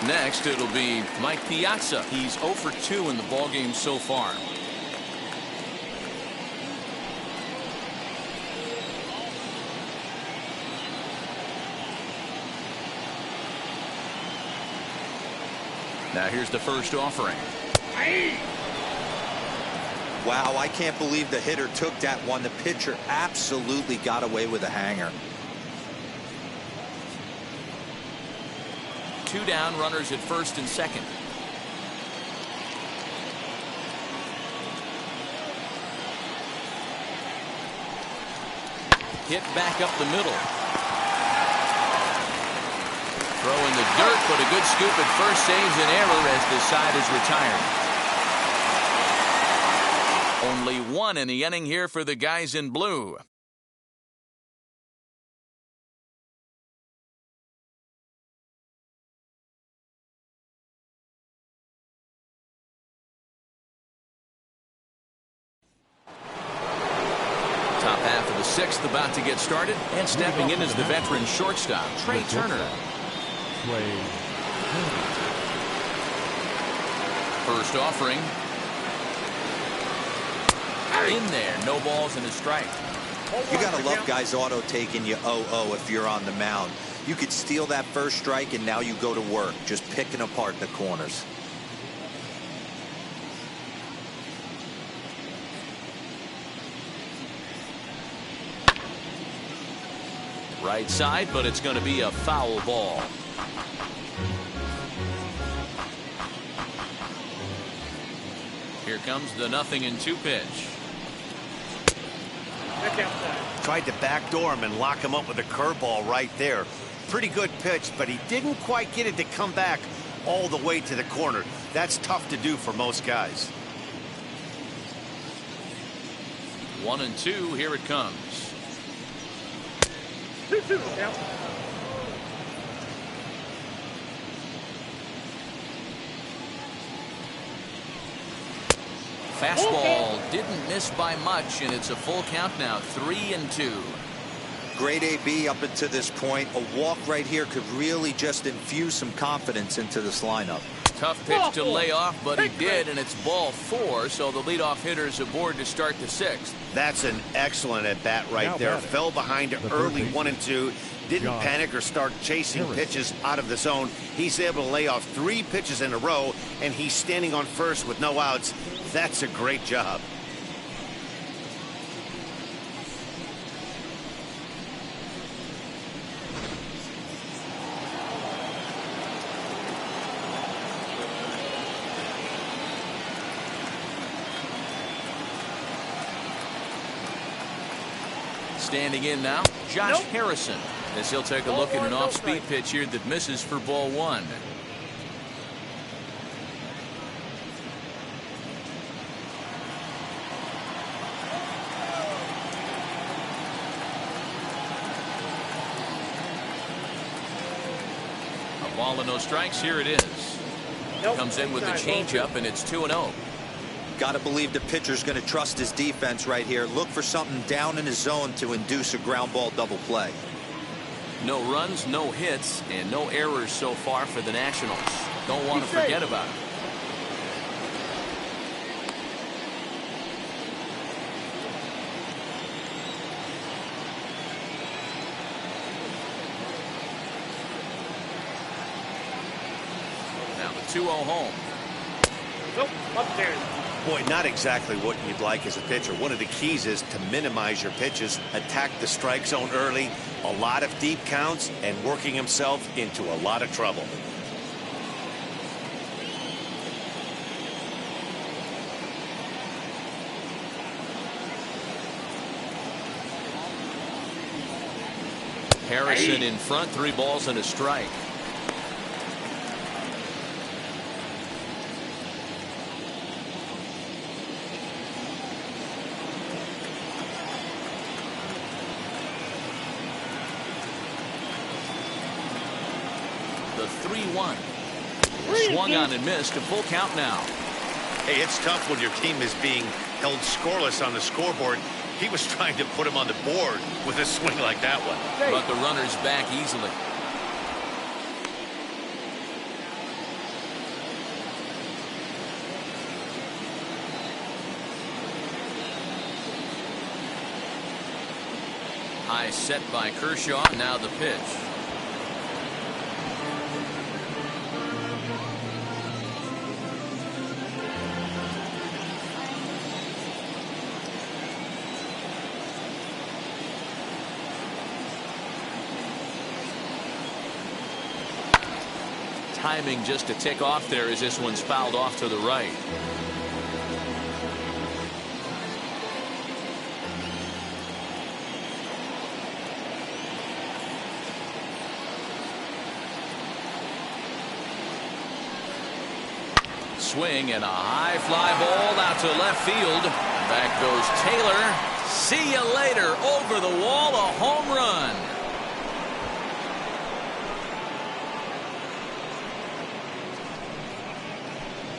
Next, it'll be Mike Piazza. He's 0 for 2 in the ballgame so far. Now here's the first offering. Wow, I can't believe the hitter took that one. The pitcher absolutely got away with a hanger. 2 down, runners at first and second. Hit back up the middle. Throw in the dirt, but a good scoop at first saves an error as the side is retired. Only 1 in the inning here for the guys in blue. Top half of the 6th about to get started, and stepping in is the veteran shortstop, Trey Turner. First offering. In there, no balls and a strike. You gotta love guys auto taking you 0-0 if you're on the mound. You could steal that first strike and now you go to work just picking apart the corners. Right side, but it's going to be a foul ball. Here comes the 0-2 pitch. Tried to backdoor him and lock him up with a curveball right there. Pretty good pitch, but he didn't quite get it to come back all the way to the corner. That's tough to do for most guys. 1-2, here it comes. 2-2 now. Fastball didn't miss by much, and it's a full count now. 3-2. Great AB up until this point. A walk right here could really just infuse some confidence into this lineup. Tough pitch to lay off, but he did, and it's ball 4, so the leadoff hitter's aboard to start the 6th. That's an excellent at-bat right there. Fell behind early 1-2. Didn't panic or start chasing pitches out of the zone. He's able to lay off 3 pitches in a row, and he's standing on first with no outs. That's a great job. Standing in now, Josh Harrison, as he'll take a look at an off-speed pitch here that misses for ball 1. A ball and no strikes. Here it is. Comes in with the changeup, and it's 2-0. Got to believe the pitcher's going to trust his defense right here. Look for something down in his zone to induce a ground ball double play. No runs, no hits, and no errors so far for the Nationals. Don't want to forget about it. Now the 2-0 home. Nope, upstairs. Boy, not exactly what you'd like as a pitcher. One of the keys is to minimize your pitches, attack the strike zone early, a lot of deep counts, and working himself into a lot of trouble. Harrison in front, 3 balls and a strike. The 3-1. Swung on and missed. A full count now. Hey, it's tough when your team is being held scoreless on the scoreboard. He was trying to put him on the board with a swing like that one. But the runner's back easily. High set by Kershaw. Now the pitch. Timing just to tick off there as this one's fouled off to the right. Swing and a high fly ball out to left field. Back goes Taylor. See you later. Over the wall, a home run.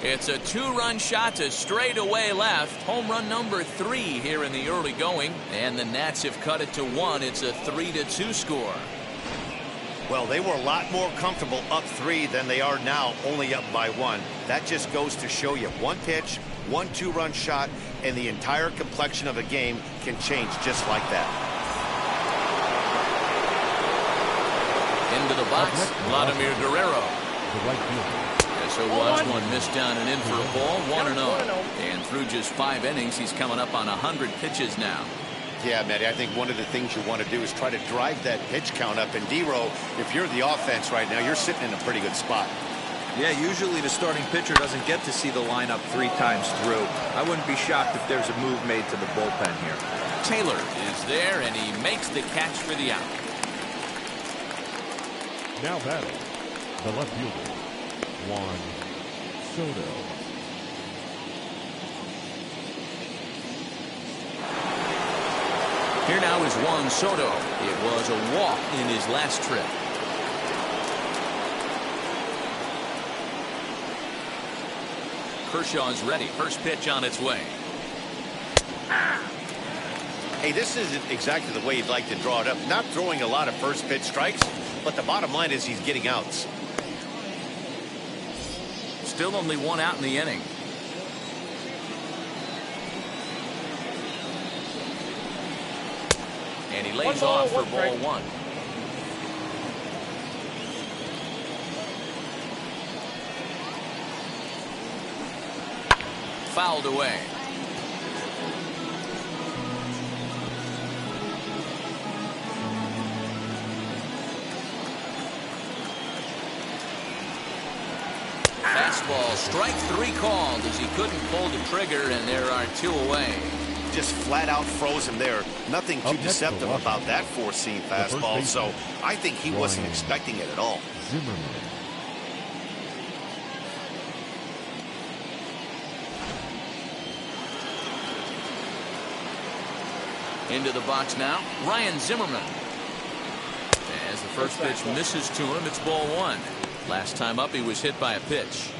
It's a 2-run shot to straightaway left. Home run number 3 here in the early going. And the Nats have cut it to 1. It's a 3-2 score. Well, they were a lot more comfortable up 3 than they are now, only up by 1. That just goes to show you one pitch, 1 2-run shot, and the entire complexion of a game can change just like that. Into the box, Vladimir Guerrero. The right fielder. So watch one missed down and in for a ball, 1-0. And through just 5 innings, he's coming up on 100 pitches now. Yeah, Matty, I think one of the things you want to do is try to drive that pitch count up. And D-Row, if you're the offense right now, you're sitting in a pretty good spot. Yeah, usually the starting pitcher doesn't get to see the lineup 3 times through. I wouldn't be shocked if there's a move made to the bullpen here. Taylor is there, and he makes the catch for the out. Now batting, the left fielder, Juan Soto. Here now is Juan Soto. It was a walk in his last trip. Kershaw's ready. First pitch on its way. Hey, this isn't exactly the way you'd like to draw it up. Not throwing a lot of first pitch strikes, but the bottom line is he's getting outs. Still only 1 out in the inning. And he lays off for ball 1. Fouled away. Fastball, strike 3 called as he couldn't pull the trigger, and there are 2 away. Just flat out froze him there. Nothing too deceptive about that 4-seam fastball, so I think he wasn't expecting it at all. Zimmerman. Into the box now, Ryan Zimmerman. As the first pitch misses to him, it's ball 1. Last time up, he was hit by a pitch.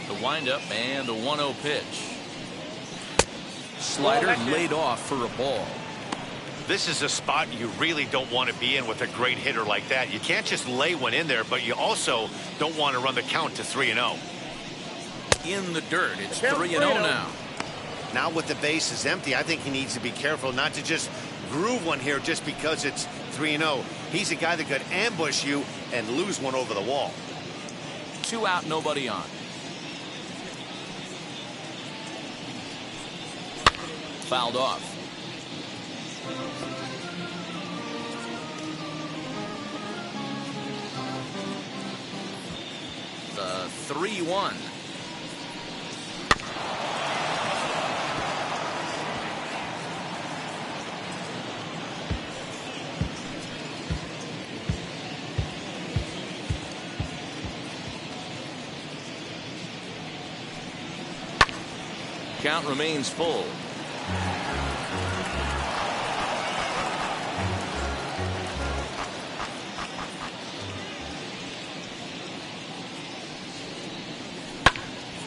The windup and the 1-0 pitch. Slider laid off for a ball. This is a spot you really don't want to be in with a great hitter like that. You can't just lay one in there, but you also don't want to run the count to 3-0. In the dirt, it's 3-0 now. Now with the bases empty, I think he needs to be careful not to just groove one here just because it's 3-0. He's a guy that could ambush you and lose one over the wall. 2 out, nobody on. Fouled off. The 3-1. Count remains full.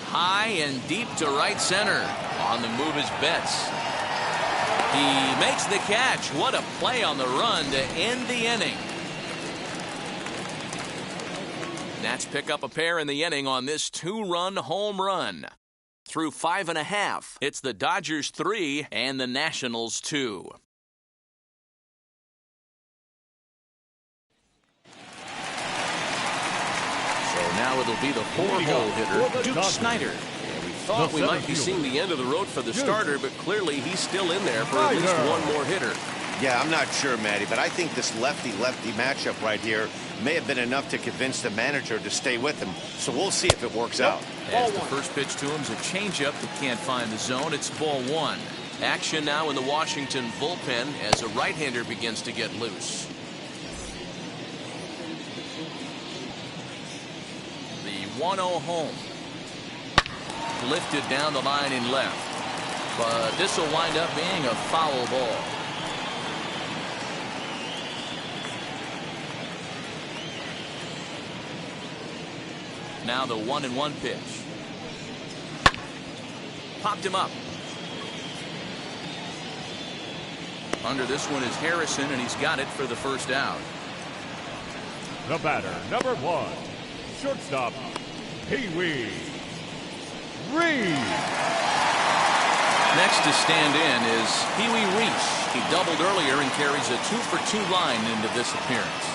High and deep to right center. On the move is Betts. He makes the catch. What a play on the run to end the inning. Nats pick up a pair in the inning on this 2-run home run. Through 5.5, it's the Dodgers 3 and the Nationals 2. So now it'll be the 4-hole hitter, Duke Snyder. And we thought we might be seeing the end of the road for the starter, but clearly he's still in there for at least one more hitter. Yeah, I'm not sure, Matty, but I think this lefty-lefty matchup right here may have been enough to convince the manager to stay with him. So we'll see if it works out. As the first pitch to him's a changeup that can't find the zone. It's ball 1. Action now in the Washington bullpen as a right-hander begins to get loose. The 1-0 home. Lifted down the line in left. But this will wind up being a foul ball. Now the 1-1 pitch. Popped him up. Under this one is Harrison, and he's got it for the first out. The batter, number 1, shortstop, Pee-wee Reese. Next to stand in is Pee-wee Reese. He doubled earlier and carries a 2-for-2 line into this appearance.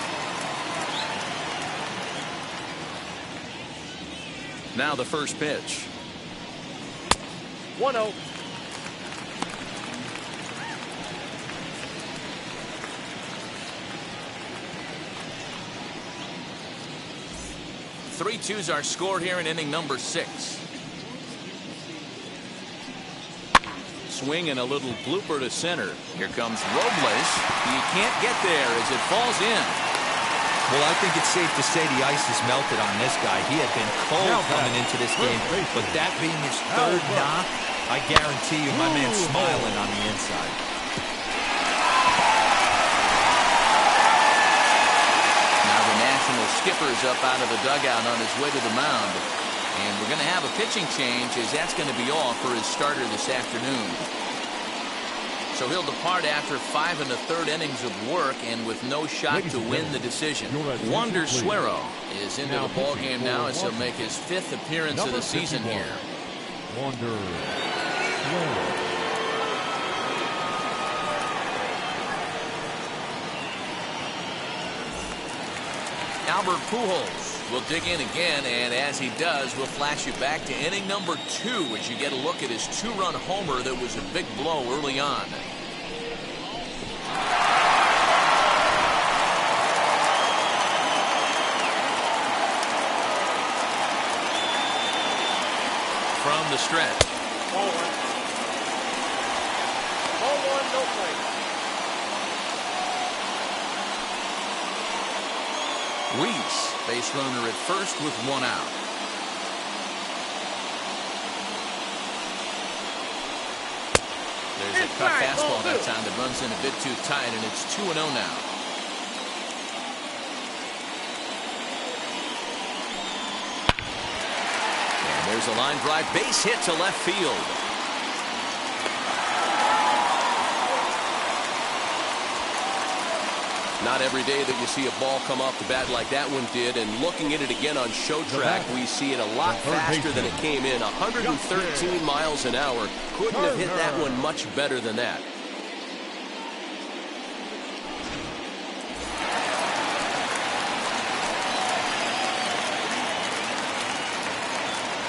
Now the first pitch. 1-0. Three twos are scored here in inning number 6. Swing and a little blooper to center. Here comes Robles. He can't get there as it falls in. Well, I think it's safe to say the ice has melted on this guy. He had been cold coming into this game, but that being his third knock, I guarantee you my man's smiling on the inside. Now the national skipper's up out of the dugout on his way to the mound. And we're going to have a pitching change as that's going to be off for his starter this afternoon. So he'll depart after 5 1/3 innings of work and with no shot to win the decision. Wander Suero is into the ballgame now as he'll make his 5th appearance of the season here. Wander Suero. Albert Pujols will dig in again, and as he does, we'll flash you back to inning number 2 as you get a look at his 2-run homer that was a big blow early on. From the stretch. Ball 1. Ball 1, no play. Weiss, base runner at first with 1 out. There's a cut fastball that time that runs in a bit too tight, and it's 2-0 now. And there's a line drive base hit to left field. Not every day that you see a ball come off the bat like that one did, and looking at it again on show track, we see it a lot faster than it came in. 113 miles an hour. Couldn't have hit that one much better than that.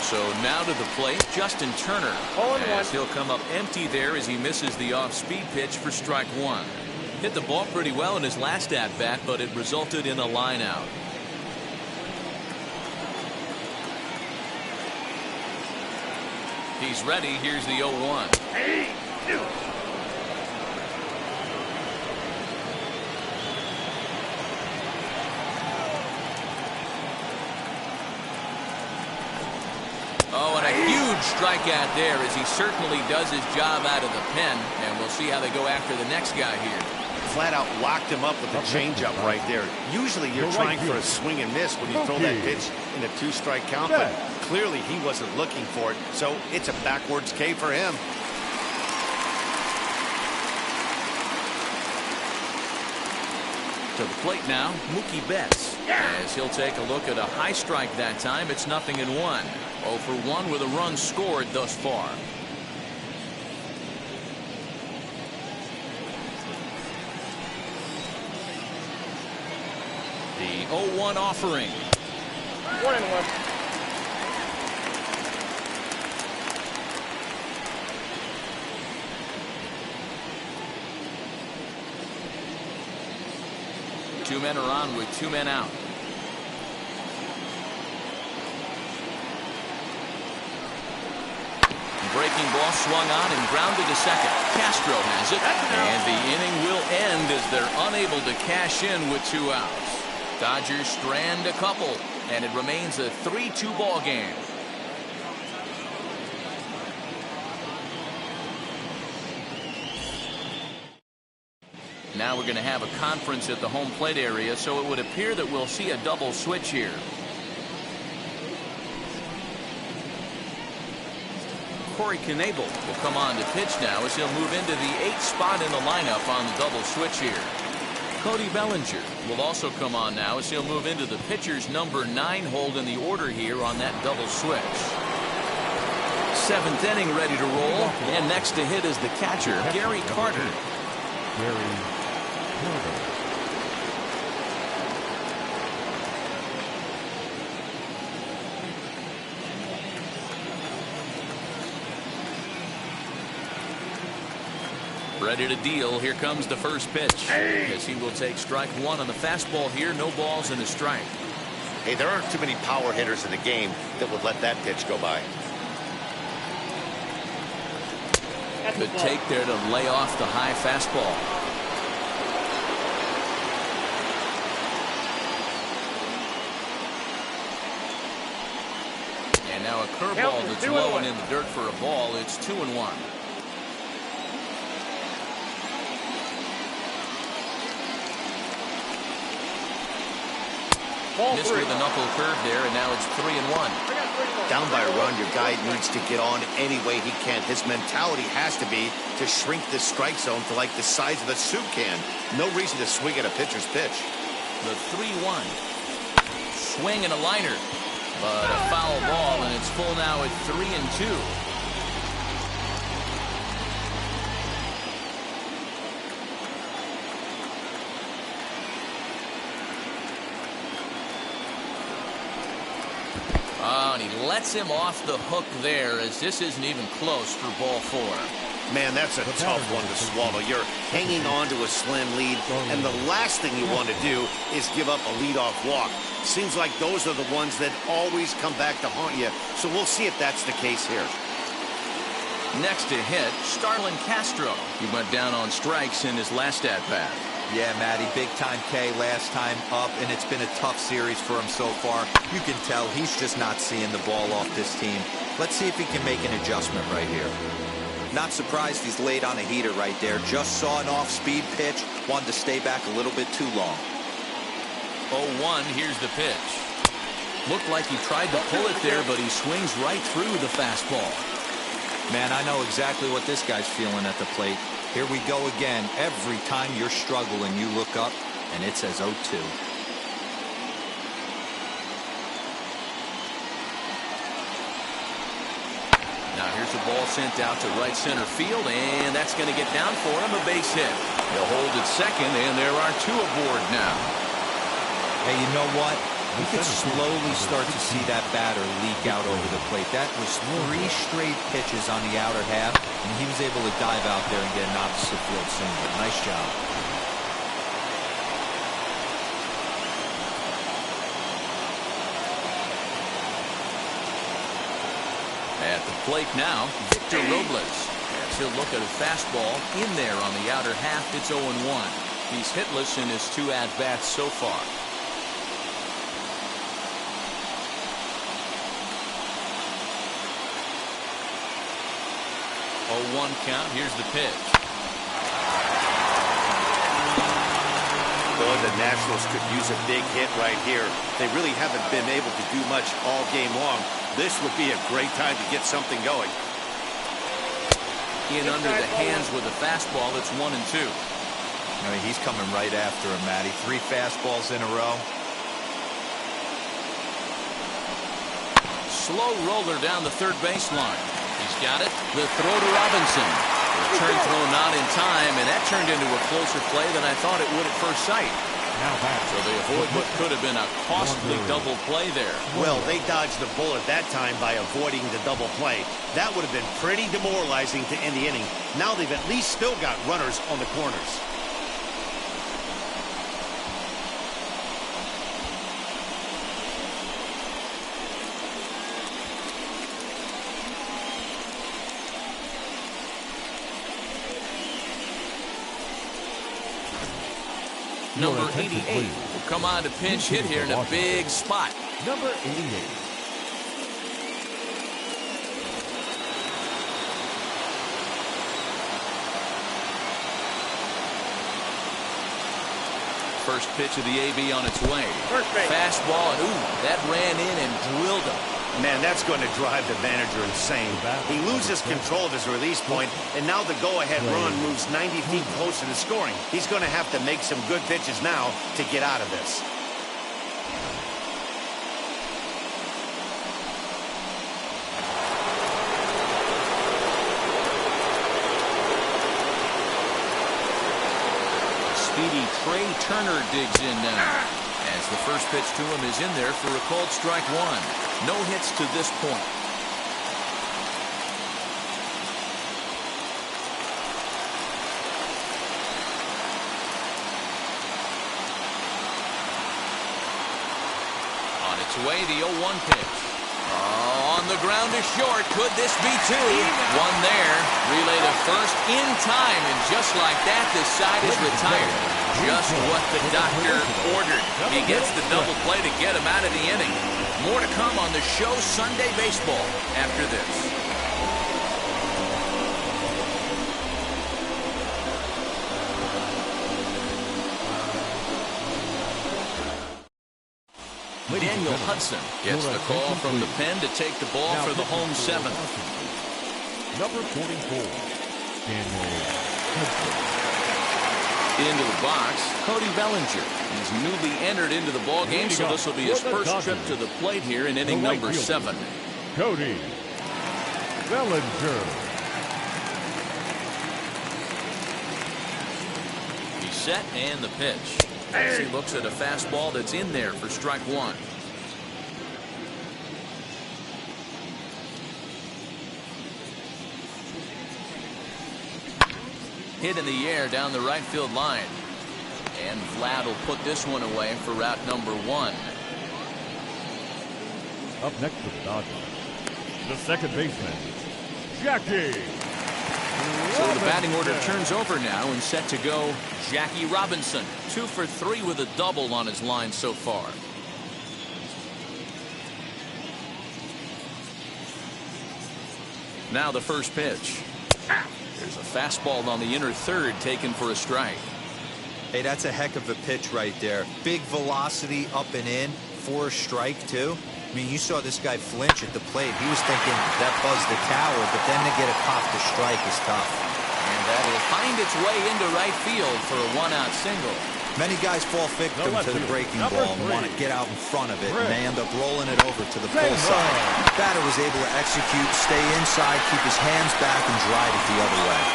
So now to the plate, Justin Turner. As he'll come up empty there as he misses the off-speed pitch for strike 1. Hit the ball pretty well in his last at-bat, but it resulted in a line out. He's ready. Here's the 0-1. Oh, and a huge strikeout there as he certainly does his job out of the pen. And we'll see how they go after the next guy here. Flat out locked him up with a changeup right there. Usually you're trying for a swing and miss when you throw that pitch in a 2-strike count, but clearly he wasn't looking for it. So it's a backwards K for him. To the plate now, Mookie Betts. As he'll take a look at a high strike that time, it's 0-1. 0 for 1 with a run scored thus far. The 0-1 offering. 1-1. Two men are on with 2 men out. Breaking ball swung on and grounded to second. Castro has it, and the inning will end as they're unable to cash in with 2 outs. Dodgers strand a couple, and it remains a 3-2 ball game. Now we're going to have a conference at the home plate area, so it would appear that we'll see a double switch here. Corey Knebel will come on to pitch now as he'll move into the 8th spot in the lineup on the double switch here. Cody Bellinger will also come on now as he'll move into the pitcher's number 9 hold in the order here on that double switch. 7th inning ready to roll, and next to hit is the catcher, Gary Carter. Gary Carter. Ready to deal. Here comes the first pitch. As he will take strike one on the fastball here. No balls and a strike. Hey, there aren't too many power hitters in the game that would let that pitch go by. Good take there to lay off the high fastball. And now a curveball that's low and in the dirt for a ball. It's 2-1. Missed with a knuckle curve there, and now it's 3-1. Down by a run, your guy needs to get on any way he can. His mentality has to be to shrink this strike zone to like the size of a soup can. No reason to swing at a pitcher's pitch. The 3-1. Swing and a liner. But a foul ball, and it's full now at 3-2. Oh, and he lets him off the hook there, as this isn't even close for ball 4. Man, that's a tough one to swallow. You're hanging on to a slim lead, and the last thing you want to do is give up a leadoff walk. Seems like those are the ones that always come back to haunt you, so we'll see if that's the case here. Next to hit, Starlin Castro. He went down on strikes in his last at-bat. Yeah, Matty, big-time K last time up, and it's been a tough series for him so far. You can tell he's just not seeing the ball off this team. Let's see if he can make an adjustment right here. Not surprised he's laid on a heater right there. Just saw an off-speed pitch. Wanted to stay back a little bit too long. 0-1, here's the pitch. Looked like he tried to pull it there, but he swings right through the fastball. Man, I know exactly what this guy's feeling at the plate. Here we go again. Every time you're struggling, you look up, and it says 0-2. Now here's a ball sent out to right center field, and that's going to get down for him, a base hit. He'll hold at second, and there are 2 aboard now. Hey, you know what? We could slowly start to see that batter leak out over the plate. That was 3 straight pitches on the outer half, and he was able to dive out there and get an opposite field single. Nice job. At the plate now, Victor Robles. As he'll look at a fastball in there on the outer half. It's 0-1. He's hitless in his 2 at-bats so far. 0-1 count. Here's the pitch. Boy, the Nationals could use a big hit right here. They really haven't been able to do much all game long. This would be a great time to get something going. In under the hands with a fastball. It's 1-2. I mean, he's coming right after him, Matty. 3 fastballs in a row. Slow roller down the third baseline. He's got it. The throw to Robinson. Return throw not in time, and that turned into a closer play than I thought it would at first sight. So they avoid what could have been a costly double play there. Well, they dodged the bullet that time by avoiding the double play. That would have been pretty demoralizing to end the inning. Now they've at least still got runners on the corners. Number 88 will come on to pinch hit here in a big spot. Number 88. First pitch of the AB on its way. Fastball, and ooh, that ran in and drilled him. Man, that's going to drive the manager insane. He loses control of his release point, and now the go-ahead run moves 90 feet closer to scoring. He's going to have to make some good pitches now to get out of this. Speedy Trey Turner digs in now. As the first pitch to him is in there for a called strike 1. No hits to this point. way, the 0-1 pitch. On the ground is short. Could this be two? One there. Relay to first in time, and just like that, this side is retired. Just what the doctor ordered. He gets the double play to get him out of the inning. More to come on the show Sunday Baseball after this. Daniel Hudson gets the call from the pen to take the ball for the home seventh. Number 44, Daniel Hudson. Into the box, Cody Bellinger. He's newly entered into the ball game, so this will be his first trip to the plate here in inning number 7. Cody Bellinger. He's set and the pitch. As he looks at a fastball that's in there for strike one. Hit in the air down the right field line. And Vlad will put this one away for route number 1. Up next for the Dodgers, the second baseman, Jackie. So the batting order turns over now and set to go Jackie Robinson. 2 for 3 with a double on his line so far. Now the first pitch. There's a fastball on the inner third taken for a strike. Hey, that's a heck of a pitch right there. Big velocity up and in for a strike too. I mean, you saw this guy flinch at the plate. He was thinking that buzzed the tower, but then to get a pop to strike is tough. And that will find its way into right field for a 1-out single. Many guys fall victim to the breaking ball and want to get out in front of it, and they end up rolling it over to the full side. Batter was able to execute, stay inside, keep his hands back, and drive it the other way.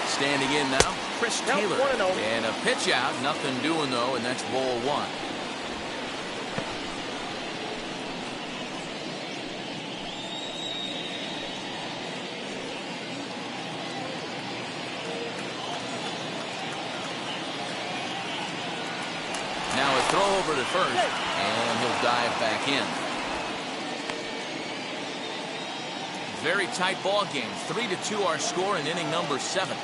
Standing in now, Chris Taylor. And a pitch out, nothing doing though, and that's ball 1. Now a throw over to first, and he'll dive back in. Very tight ball game. 3-2 our score in inning number 7.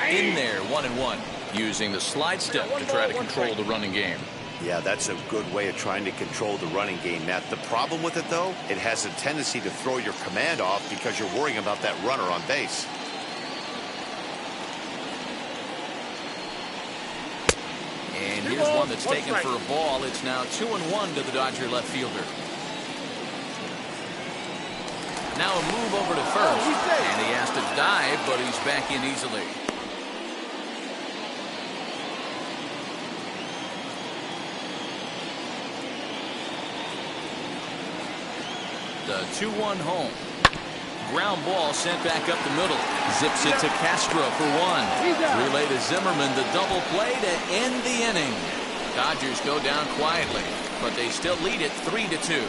In there, 1-1, using the slide step to try to control the running game. Yeah, that's a good way of trying to control the running game, Matt. The problem with it, though, it has a tendency to throw your command off because you're worrying about that runner on base. And here's one that's taken for a ball. It's now 2-1 to the Dodger left fielder. Now a move over to first, and he has to dive, but he's back in easily. The 2-1 home. Ground ball sent back up the middle. Zips it to Castro for 1. Relay to Zimmerman, the double play to end the inning. Dodgers go down quietly, but they still lead it 3-2.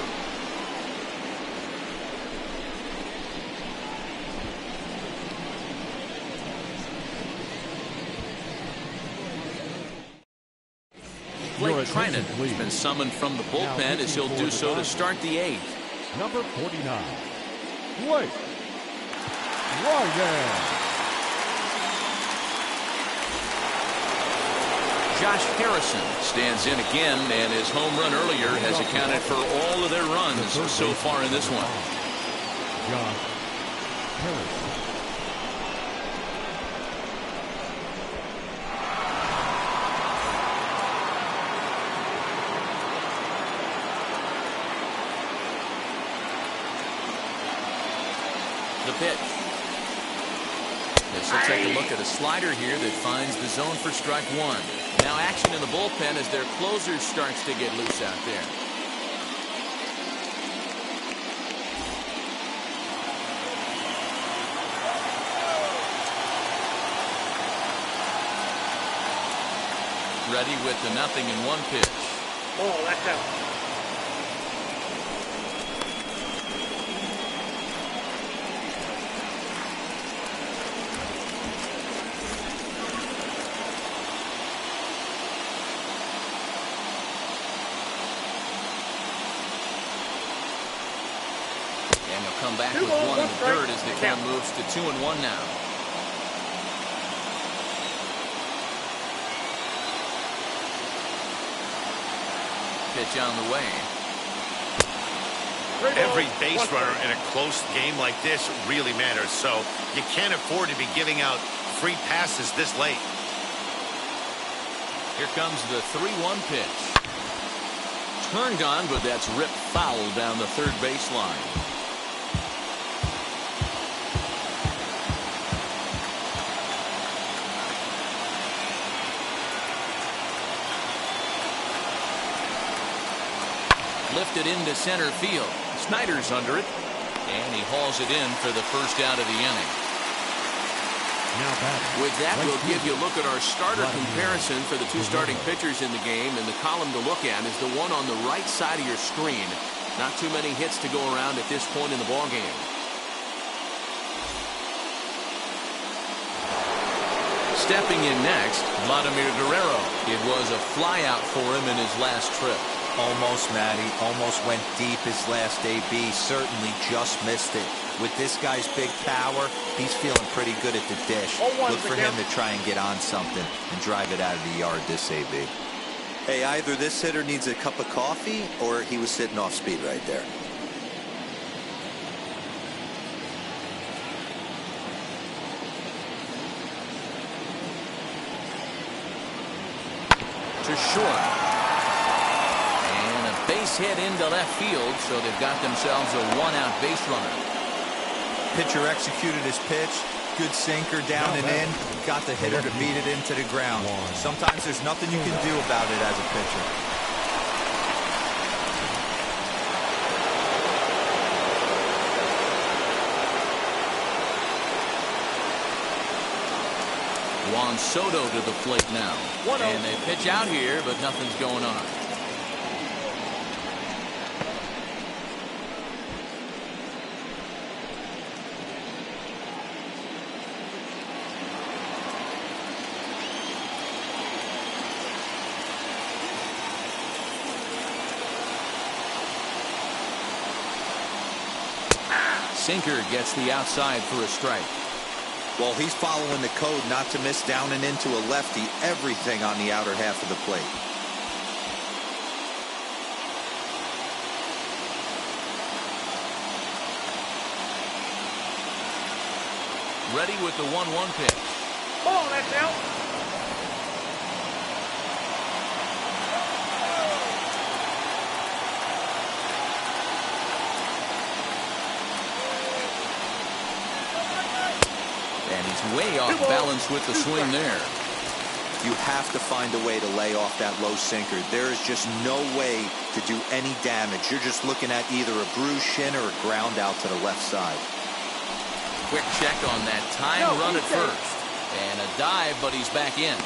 Blake Trinan has been summoned from the bullpen as he'll do so to start the 8th. Number 49, Blake Trinan. Josh Harrison stands in again, and his home run earlier has accounted for all of their runs so far in this one. Josh Harrison. The pitch. This will take a look at a slider here that finds the zone for strike 1. Now action in the bullpen as their closer starts to get loose out there. Ready with the 0-1 pitch. Oh, that's out. And he'll come back with one in the third as the count moves to 2-1 now. Pitch on the way. Every base runner in a close game like this really matters, so you can't afford to be giving out free passes this late. Here comes the 3-1 pitch. Turned on, but that's ripped foul down the third baseline. Lifted into center field. Snyder's under it, and he hauls it in for the first out of the inning. With that, we'll give you a look at our starter comparison for the two starting pitchers in the game, and the column to look at is the one on the right side of your screen. Not too many hits to go around at this point in the ballgame. Stepping in next, Vladimir Guerrero. It was a flyout for him in his last trip. Almost, Matty. Almost went deep his last AB. Certainly just missed it. With this guy's big power, he's feeling pretty good at the dish. Look for him to try and get on something and drive it out of the yard this AB. Hey, either this hitter needs a cup of coffee or he was sitting off speed right there. To short. Base hit into left field, so they've got themselves a one-out base runner. Pitcher executed his pitch. Good sinker down and in. Got the hitter to beat it into the ground. Sometimes there's nothing you can do about it as a pitcher. Juan Soto to the plate now. And they pitch out here, but nothing's going on. Sinker gets the outside for a strike. Well, he's following the code not to miss down and into a lefty. Everything on the outer half of the plate. Ready with the 1-1 pitch. Oh, that's out. Way off balance with the swing there. You have to find a way to lay off that low sinker. There is just no way to do any damage. You're just looking at either a bruised shin or a ground out to the left side. Quick check on that time run at first. And a dive, but he's back in.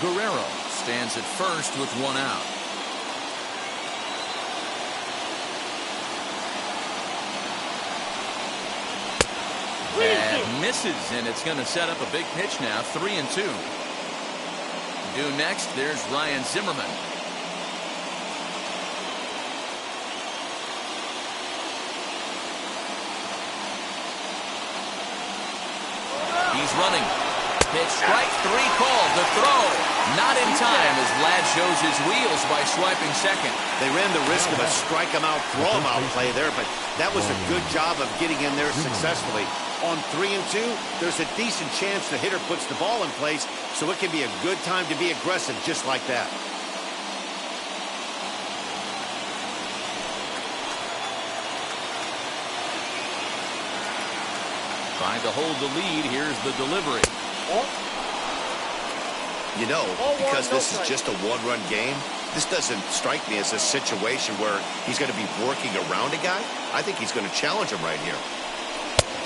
Guerrero stands at first with one out. And misses, and it's going to set up a big pitch now, 3-2. Due next, there's Ryan Zimmerman. He's running. Pitch strike three called. The throw not in time as Vlad shows his wheels by swiping second. They ran the risk of a strike him out, throw him out play there, but that was a good job of getting in there successfully. On 3-2, there's a decent chance the hitter puts the ball in place, so it can be a good time to be aggressive just like that. Trying to hold the lead. Here's the delivery. You know, because this is just a one-run game, this doesn't strike me as a situation where he's going to be working around a guy. I think he's going to challenge him right here.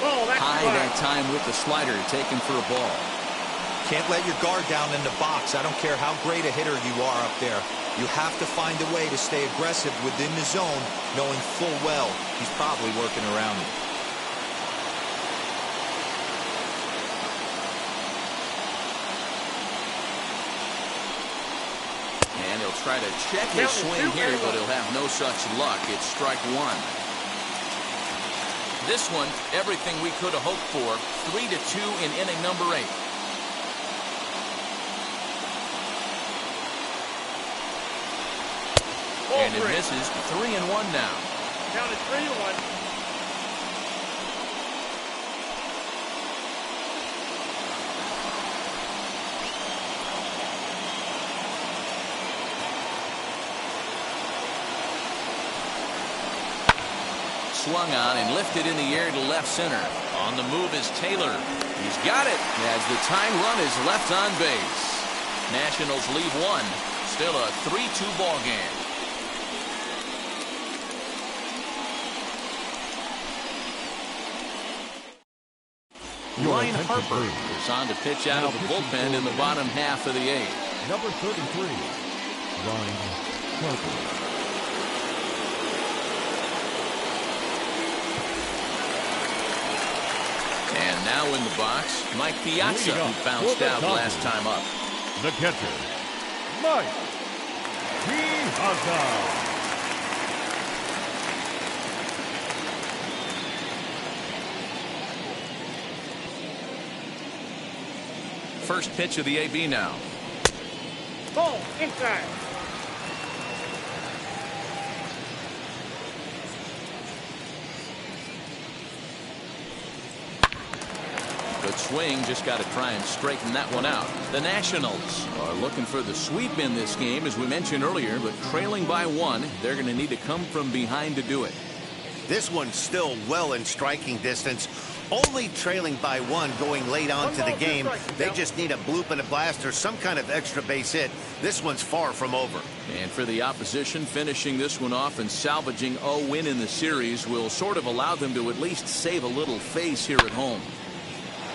High that time with the slider, taken for a ball. Can't let your guard down in the box. I don't care how great a hitter you are up there. You have to find a way to stay aggressive within the zone, knowing full well he's probably working around it. And he'll try to check his swing here, but he'll have no such luck. It's strike one. This one, everything we could have hoped for. 3-2 in inning number 8. And it misses. 3-1 now. Counted 3-1. Swung on and lifted in the air to left center. On the move is Taylor. He's got it as the tying run is left on base. Nationals lead 1. Still a 3-2 ball game. Ryan Harper is on to pitch out of the bullpen in the bottom half of the 8th. Number 33, Ryan Harper. And now in the box, Mike Piazza, who bounced out last time up. The catcher, Mike Piazza. First pitch of the AB now. Ball inside. Good swing, just got to try and straighten that one out. The Nationals are looking for the sweep in this game, as we mentioned earlier, but trailing by 1, they're going to need to come from behind to do it. This one's still well in striking distance. Only trailing by 1 going late on to the game. They just need a bloop and a blast or some kind of extra base hit. This one's far from over. And for the opposition, finishing this one off and salvaging a win in the series will sort of allow them to at least save a little face here at home.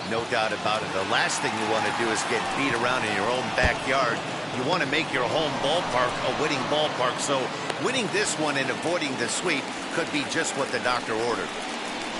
No doubt about it. The last thing you want to do is get beat around in your own backyard. You want to make your home ballpark a winning ballpark. So winning this one and avoiding the sweep could be just what the doctor ordered.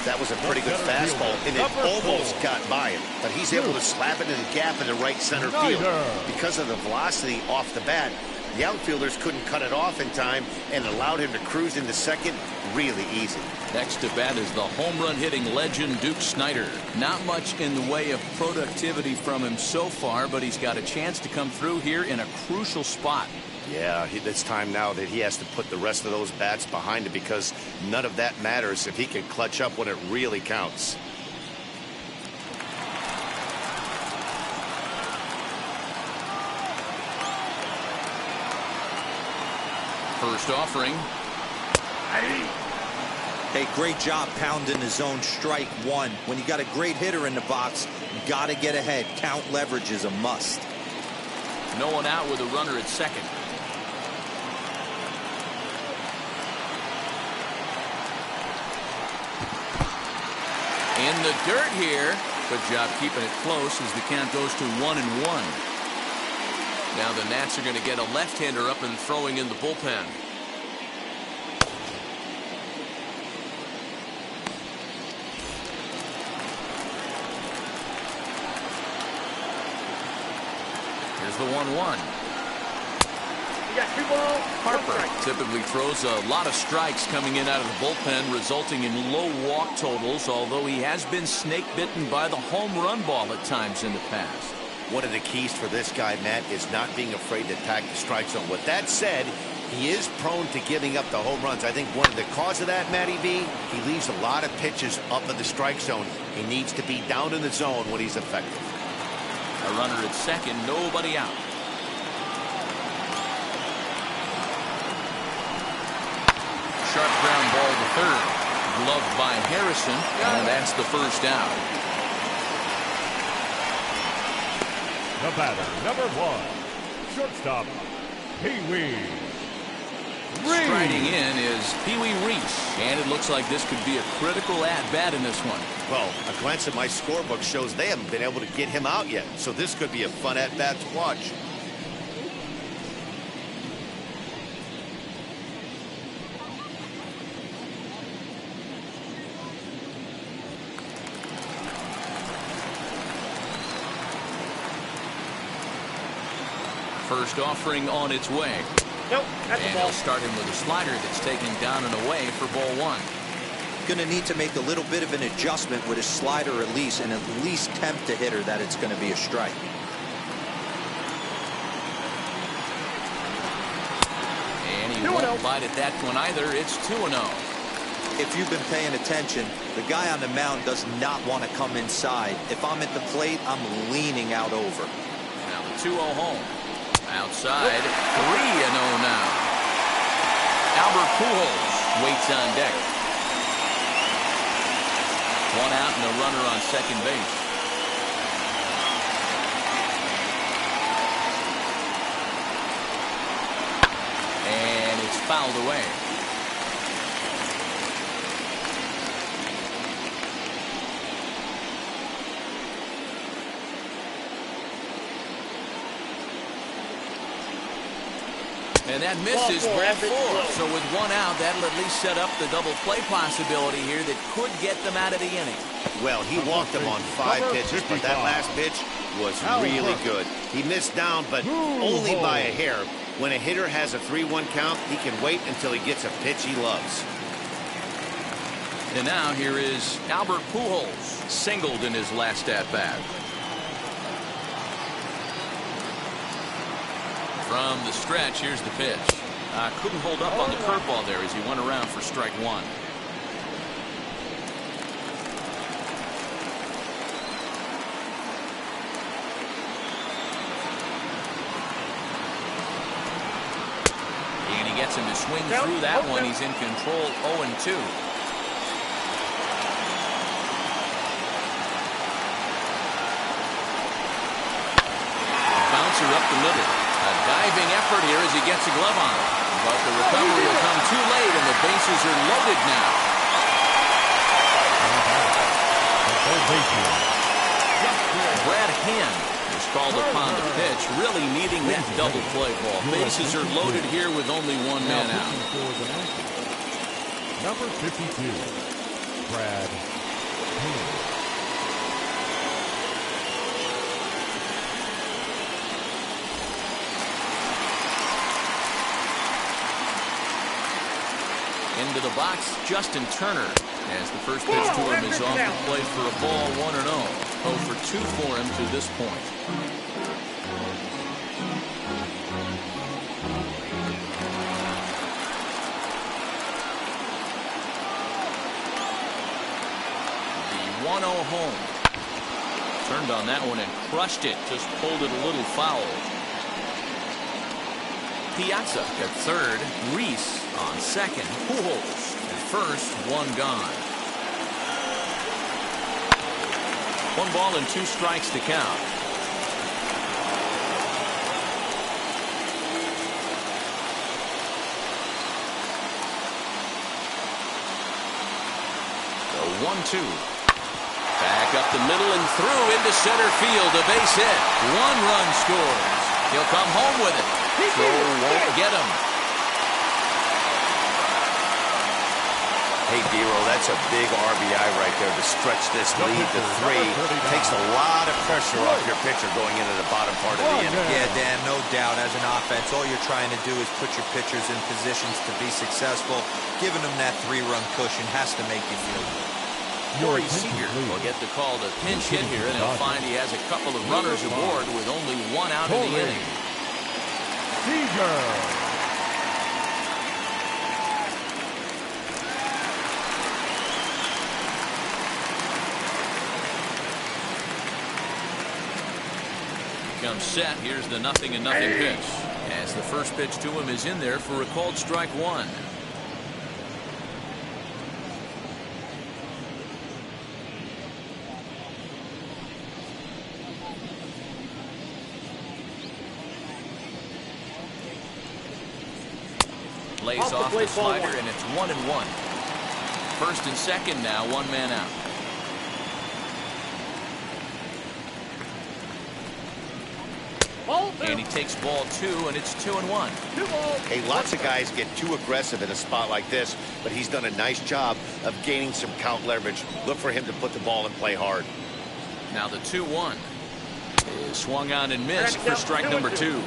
That was a pretty good fastball, and it almost got by him. But he's able to slap it in the gap in the right center field. Because of the velocity off the bat, the outfielders couldn't cut it off in time and allowed him to cruise into second really easy. Next to bat is the home run hitting legend Duke Snider. Not much in the way of productivity from him so far, but he's got a chance to come through here in a crucial spot. Yeah, it's time now that he has to put the rest of those bats behind him, because none of that matters if he can clutch up when it really counts. First offering. Hey, great job pounding the zone strike 1. When you got a great hitter in the box, you got to get ahead. Count leverage is a must. No one out with a runner at second. In the dirt here. Good job keeping it close as the count goes to 1-1. Now the Nats are going to get a left-hander up and throwing in the bullpen. Here's the 1-1. You got 2 balls. Harper typically throws a lot of strikes coming in out of the bullpen, resulting in low walk totals, although he has been snake bitten by the home run ball at times in the past. One of the keys for this guy, Matt, is not being afraid to attack the strike zone. With that said, he is prone to giving up the home runs. I think one of the cause of that, Matty B, he leaves a lot of pitches up in the strike zone. He needs to be down in the zone when he's effective. A runner at second, nobody out. Sharp ground ball to third. Gloved by Harrison, and that's the first out. The batter, number 1, shortstop, Pee-wee Reese. Striding in is Pee-wee Reese, and it looks like this could be a critical at-bat in this one. Well, a glance at my scorebook shows they haven't been able to get him out yet, so this could be a fun at-bat to watch. First offering on its way. Nope, that's and a ball. he'll start him with a slider that's taken down and away for ball 1. Going to need to make a little bit of an adjustment with his slider release and at least tempt the hitter that it's going to be a strike. And he won't bite at that one either. It's 2-0. If you've been paying attention, the guy on the mound does not want to come inside. If I'm at the plate, I'm leaning out over. Now the 2-0 home. Outside, 3-0 now. Albert Pujols waits on deck. 1 out and a runner on second base. And it's fouled away. And that misses ball 4. So with 1 out, that'll at least set up the double play possibility here that could get them out of the inning. Well, he walked him on 5 pitches, but that last pitch was really good. He missed down, but only by a hair. When a hitter has a 3-1 count, he can wait until he gets a pitch he loves. And now here is Albert Pujols, singled in his last at-bat. From the stretch, here's the pitch. Couldn't hold up on the curveball there as he went around for strike 1. And he gets him to swing through that one. He's in control, 0-2. Bouncer up the middle. A diving effort here as he gets a glove on it. But the recovery will come too late, and the bases are loaded now. Brad Hand is called upon the pitch, really needing that double play ball. Bases are loaded here with only 1 man out. Number 52, Brad Hand. Into the box, Justin Turner, as the first pitch to him is off the plate for a ball, 1-0. 0 for 2 for him to this point. The 1-0 home. Turned on that one and crushed it, just pulled it a little foul. Piazza at third, Reese on second, Pujols at first, 1 gone. 1 ball and 2 strikes to count. The 1-2. Back up the middle and through into center field, a base hit. 1 run scores. He'll come home with it. Throw won't get him. Hey, Dero, that's a big RBI right there to stretch this lead to 3. Takes a lot of pressure off your pitcher going into the bottom part of the inning. Yeah, Dan, no doubt. As an offense, all you're trying to do is put your pitchers in positions to be successful. Giving them that 3-run cushion has to make you feel good. Corey Seager will get the call to pinch hit here, and he'll find he has a couple of runners aboard with only 1 out in the inning. Seager. Comes set. Here's the 0-0 pitch. As the first pitch to him is in there for a called strike 1. Lays off the slider, and it's 1-1. First and second now, 1 man out. And he takes ball 2, and it's 2-1. Hey, lots of guys get too aggressive in a spot like this, but he's done a nice job of gaining some count leverage. Look for him to put the ball and play hard. Now the 2-1 is swung on and missed for strike number 2.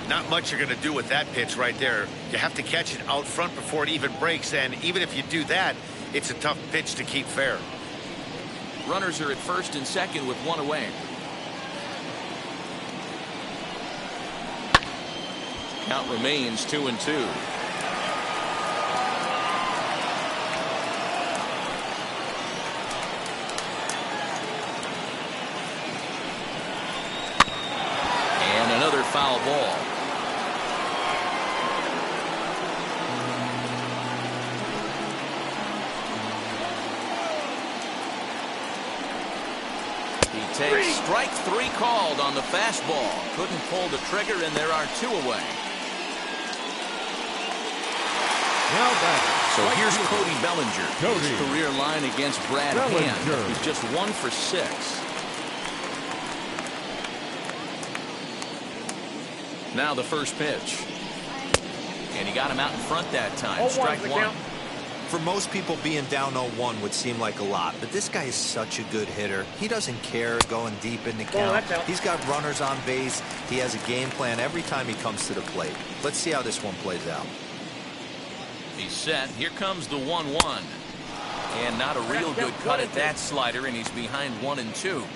Not much you're going to do with that pitch right there. You have to catch it out front before it even breaks, and even if you do that, It's a tough pitch to keep fair. Runners are at first and second with one away. Count remains 2-2. And another foul ball. He takes strike three called on the fastball. Couldn't pull the trigger, and there are two away. Now back. So here's Cody Bellinger. His career line against Brad Hand. He's just 1 for 6. Now the first pitch. And he got him out in front that time. Strike one. For most people, being down 0-1 would seem like a lot, but this guy is such a good hitter. He doesn't care going deep in the count. He's got runners on base. He has a game plan every time he comes to the plate. Let's see how this one plays out. He's set. Here comes the 1-1. And not a real good cut at that slider, and he's behind 1-2.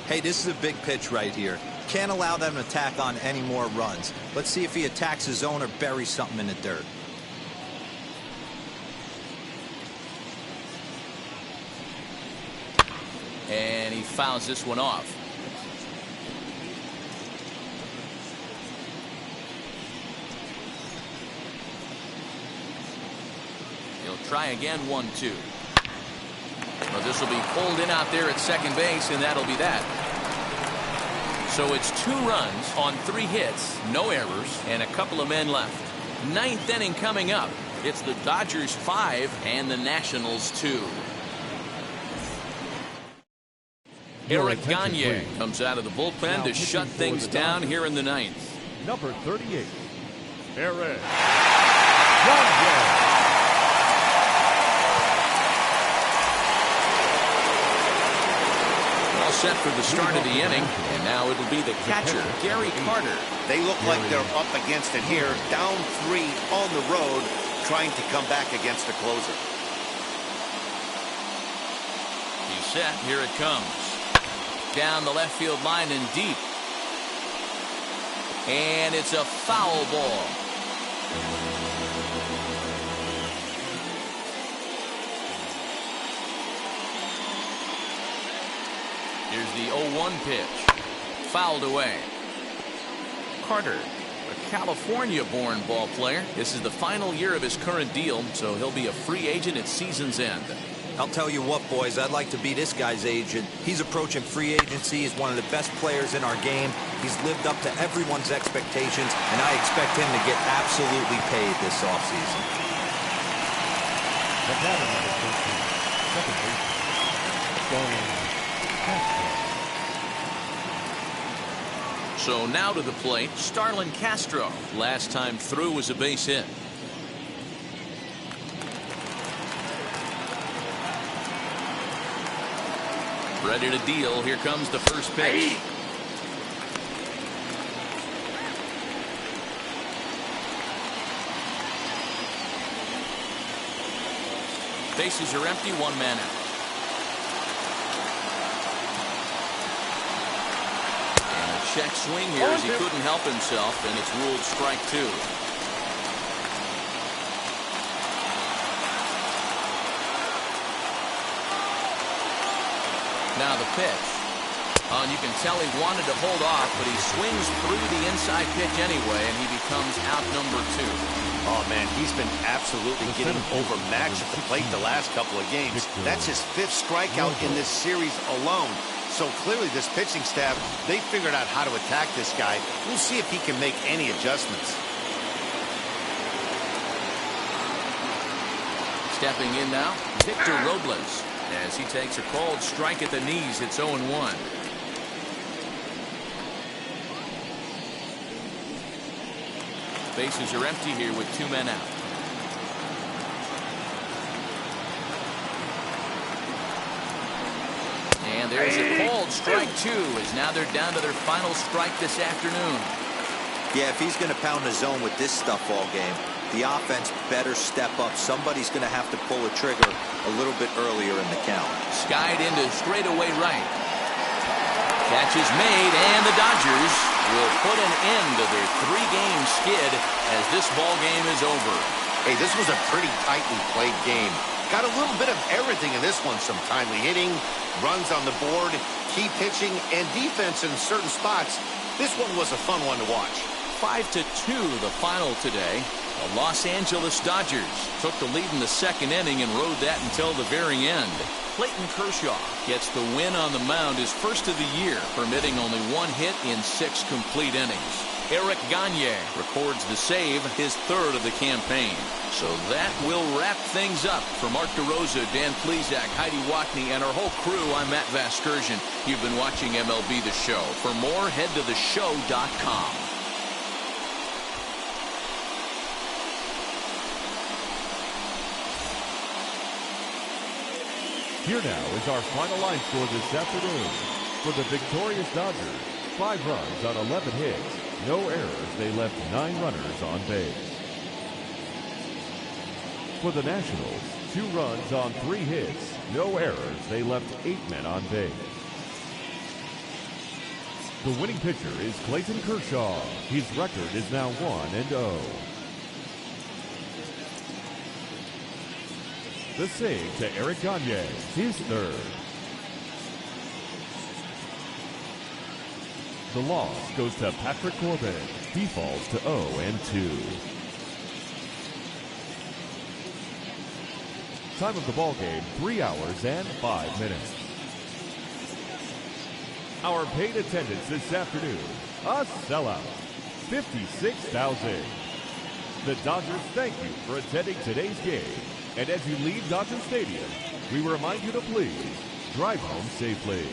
Hey, this is a big pitch right here. Can't allow them to attack on any more runs. Let's see if he attacks his zone or buries something in the dirt. And he fouls this one off. He'll try again, 1-2. Well, this will be pulled in out there at second base, and that'll be that. So it's 2 runs on 3 hits, no errors, and a couple of men left. 9th inning coming up. It's the Dodgers 5 and the Nationals 2. Eric Gagne comes out of the bullpen to shut things down here in the 9th. Number 38, Eric Gagne. All set for the start of the inning, and now it'll be the catcher, Gary Carter. They look like they're up against it here, down 3 on the road, trying to come back against the closer. He's set. Here it comes. Down the left field line and deep. And it's a foul ball. Here's the 0-1 pitch. Fouled away. Carter, a California-born ball player. This is the final year of his current deal, so he'll be a free agent at season's end. I'll tell you what, boys, I'd like to be this guy's agent. He's approaching free agency. He's one of the best players in our game. He's lived up to everyone's expectations, and I expect him to get absolutely paid this offseason. So now to the plate, Starlin Castro. Last time through was a base hit. Ready to deal. Here comes the first pitch. Bases are empty, 1 man out. And a check swing here as he couldn't help himself, and it's ruled strike 2. Now the pitch. And you can tell he wanted to hold off, but he swings through the inside pitch anyway, and he becomes out number 2. Oh, man, he's been absolutely getting overmatched at the plate the last couple of games. That's his 5th strikeout in this series alone. So clearly this pitching staff, they figured out how to attack this guy. We'll see if he can make any adjustments. Stepping in now, Victor Robles. As he takes a cold strike at the knees, it's 0-1. Bases are empty here with 2 men out. And there's a cold strike 2, as now they're down to their final strike this afternoon. Yeah, if he's going to pound the zone with this stuff all game, The offense better step up. Somebody's going to have to pull a trigger a little bit earlier in the count. Skied into straightaway right. Catch is made, and the Dodgers will put an end to their 3-game skid as this ball game is over. Hey, this was a pretty tightly played game. Got a little bit of everything in this one. Some timely hitting, runs on the board, key pitching, and defense in certain spots. This one was a fun one to watch. 5-2 the final today. The Los Angeles Dodgers took the lead in the second inning and rode that until the very end. Clayton Kershaw gets the win on the mound, his first of the year, permitting only 1 hit in 6 complete innings. Eric Gagne records the save, his 3rd of the campaign. So that will wrap things up. For Mark DeRosa, Dan Plesac, Heidi Watney, and our whole crew, I'm Matt Vasgersian. You've been watching MLB The Show. For more, head to theshow.com. Here now is our final line score this afternoon. For the victorious Dodgers, 5 runs on 11 hits, no errors. They left 9 runners on base. For the Nationals, 2 runs on 3 hits, no errors. They left 8 men on base. The winning pitcher is Clayton Kershaw. His record is now 1-0. The save to Eric Gagne, his 3rd. The loss goes to Patrick Corbin. He falls to 0-2. Time of the ball game, 3 hours and 5 minutes. Our paid attendance this afternoon, a sellout, 56,000. The Dodgers thank you for attending today's game. And as you leave Dodger Stadium, we remind you to please drive home safely.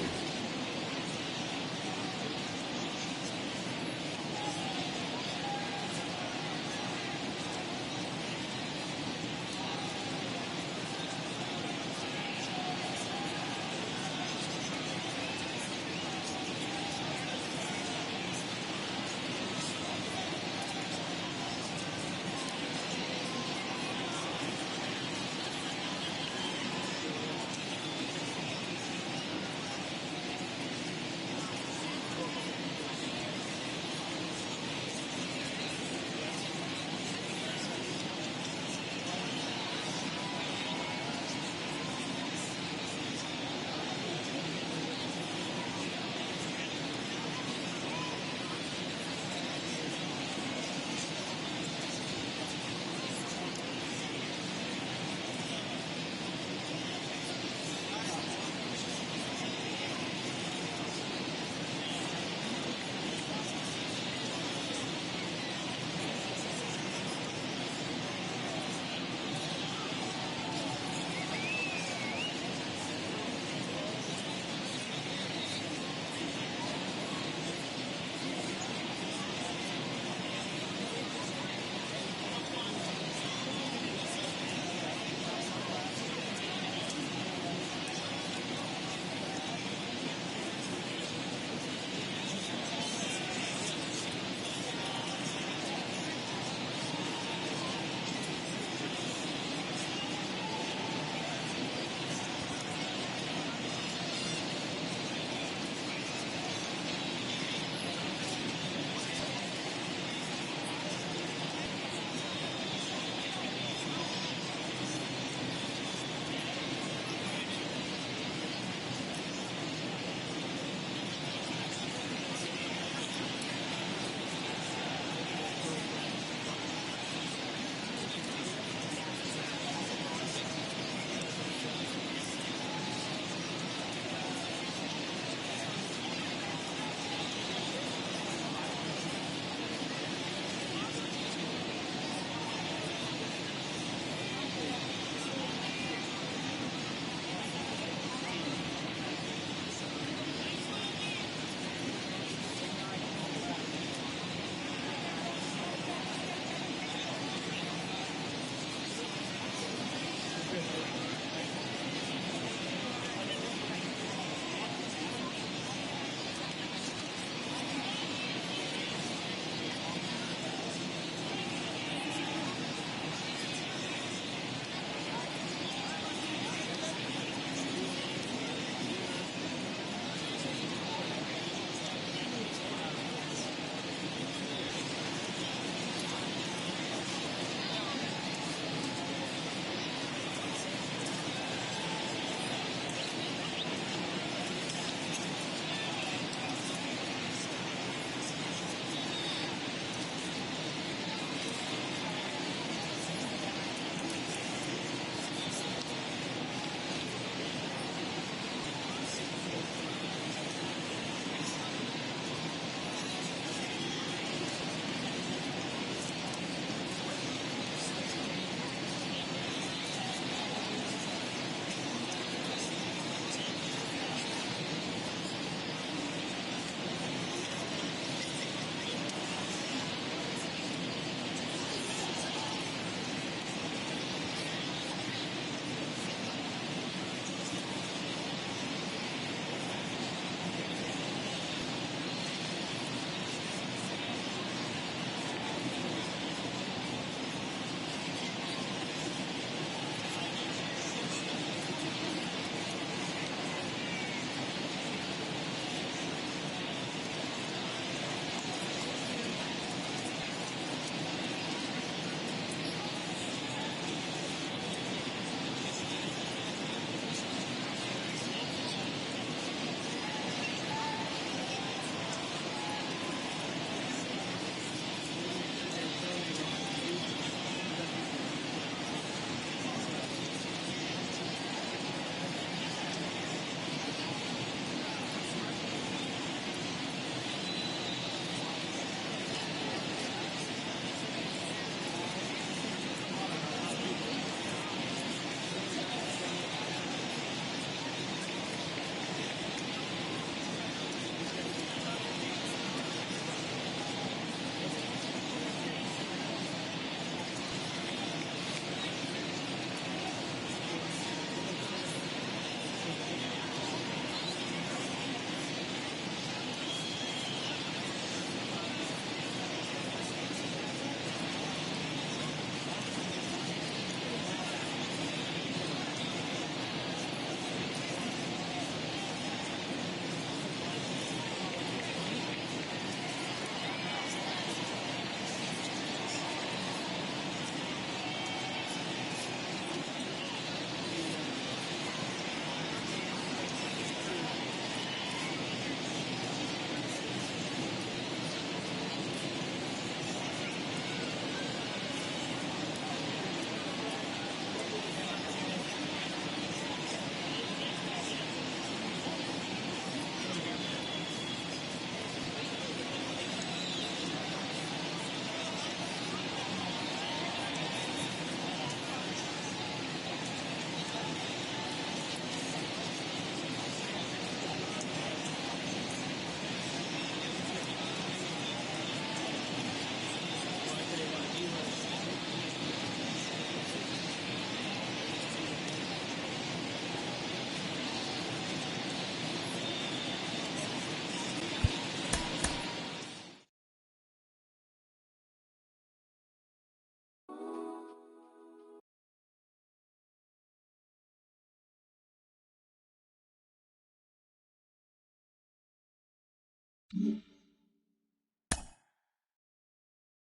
Mm-hmm.